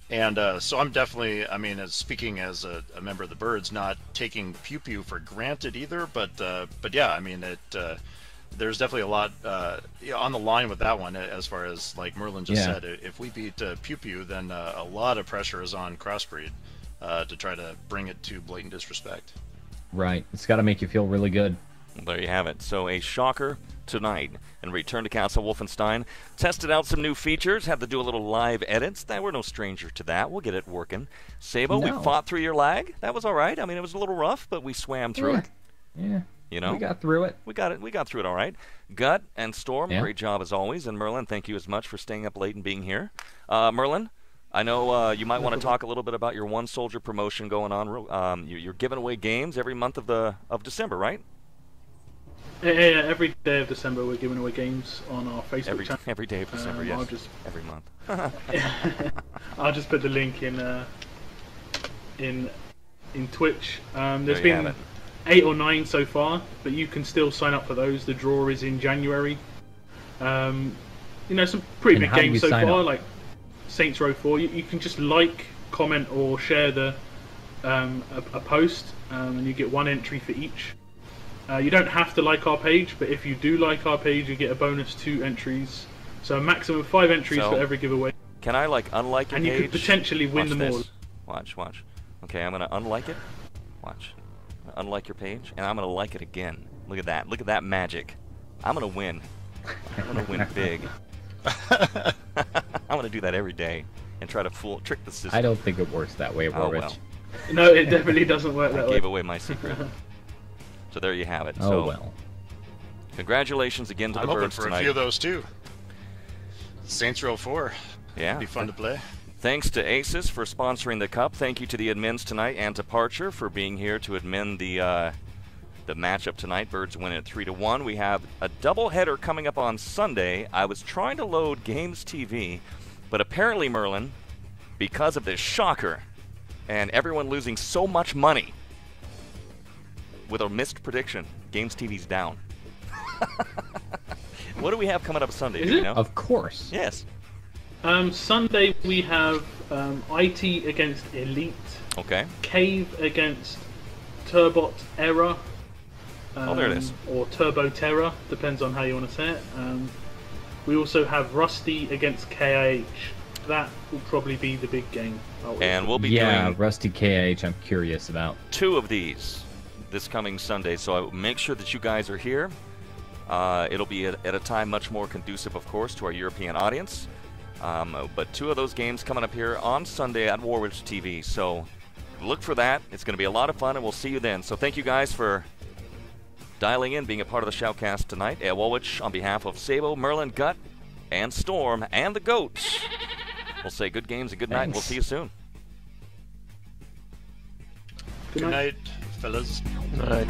And so I'm definitely, I mean, speaking as a member of the Birdz, not taking Pew Pew for granted either. But yeah, I mean, there's definitely a lot on the line with that one, as far as like Merlin just said. If we beat Pew Pew, then a lot of pressure is on Crossbreed to try to bring it to blatant disrespect. Right. It's got to make you feel really good. There you have it. So a shocker tonight. And Return to Castle Wolfenstein tested out some new features, had to do a little live edits. We're no stranger to that. We'll get it working. Sabo, we fought through your lag. That was all right. I mean, it was a little rough, but we swam through it. Yeah. You know, we got through it. We got through it all right. Gut and Storm, great job as always. And Merlin, thank you as much for staying up late and being here. Merlin, I know you might want to talk a little bit about your one soldier promotion going on. You're giving away games every month of December, right? Yeah, every day of December we're giving away games on our Facebook channel. Every day of December, yes. Every month. I'll just put the link in Twitch. There's been 8 or 9 so far, but you can still sign up for those. The draw is in January. You know, some pretty big games so far, like Saints Row 4. You can just like, comment, or share the a post, and you get 1 entry for each. You don't have to like our page, but if you do like our page, you get a bonus 2 entries. So a maximum of 5 entries for every giveaway. Can I like unlike your page? And you could potentially win them all. Watch. Okay, I'm gonna unlike it. Watch. Unlike your page, and I'm gonna like it again. Look at that. Look at that magic. I'm gonna win. I'm gonna win big. I'm gonna do that every day and try to trick the system. I don't think it works that way, Warwich. Well. No, it definitely doesn't work that way. I gave away my secret. So there you have it. Oh well. Congratulations again to the Birdz tonight. I'm hoping for a few of those too. Saints Row 4. Yeah. It'd be fun to play. Thanks to Asus for sponsoring the cup. Thank you to the admins tonight and to Parcher for being here to admin the matchup tonight. Birdz win at 3-1. We have a doubleheader coming up on Sunday. I was trying to load Games TV, but apparently, Merlin, because of this shocker and everyone losing so much money with a missed prediction, Games TV's down. What do we have coming up Sunday? Do you know? Of course. Yes. Sunday we have IT against Elite. Okay. Cave against Turbot Error. Oh, there it is. Or Turbo Terror, depends on how you want to say it. We also have Rusty against KIH. That will probably be the big game. And we'll be doing Rusty KIH I'm curious about. 2 of these this coming Sunday, so make sure that you guys are here. It'll be at a time much more conducive, of course, to our European audience. But 2 of those games coming up here on Sunday at Warwich TV. So look for that. It's going to be a lot of fun, and we'll see you then. So thank you guys for dialing in, being a part of the Shoutcast tonight. At Warwich, on behalf of Sabo, Merlin, Gut, and Storm, and the Goats, we'll say good games and good night, and we'll see you soon. Good night, fellas. Good night.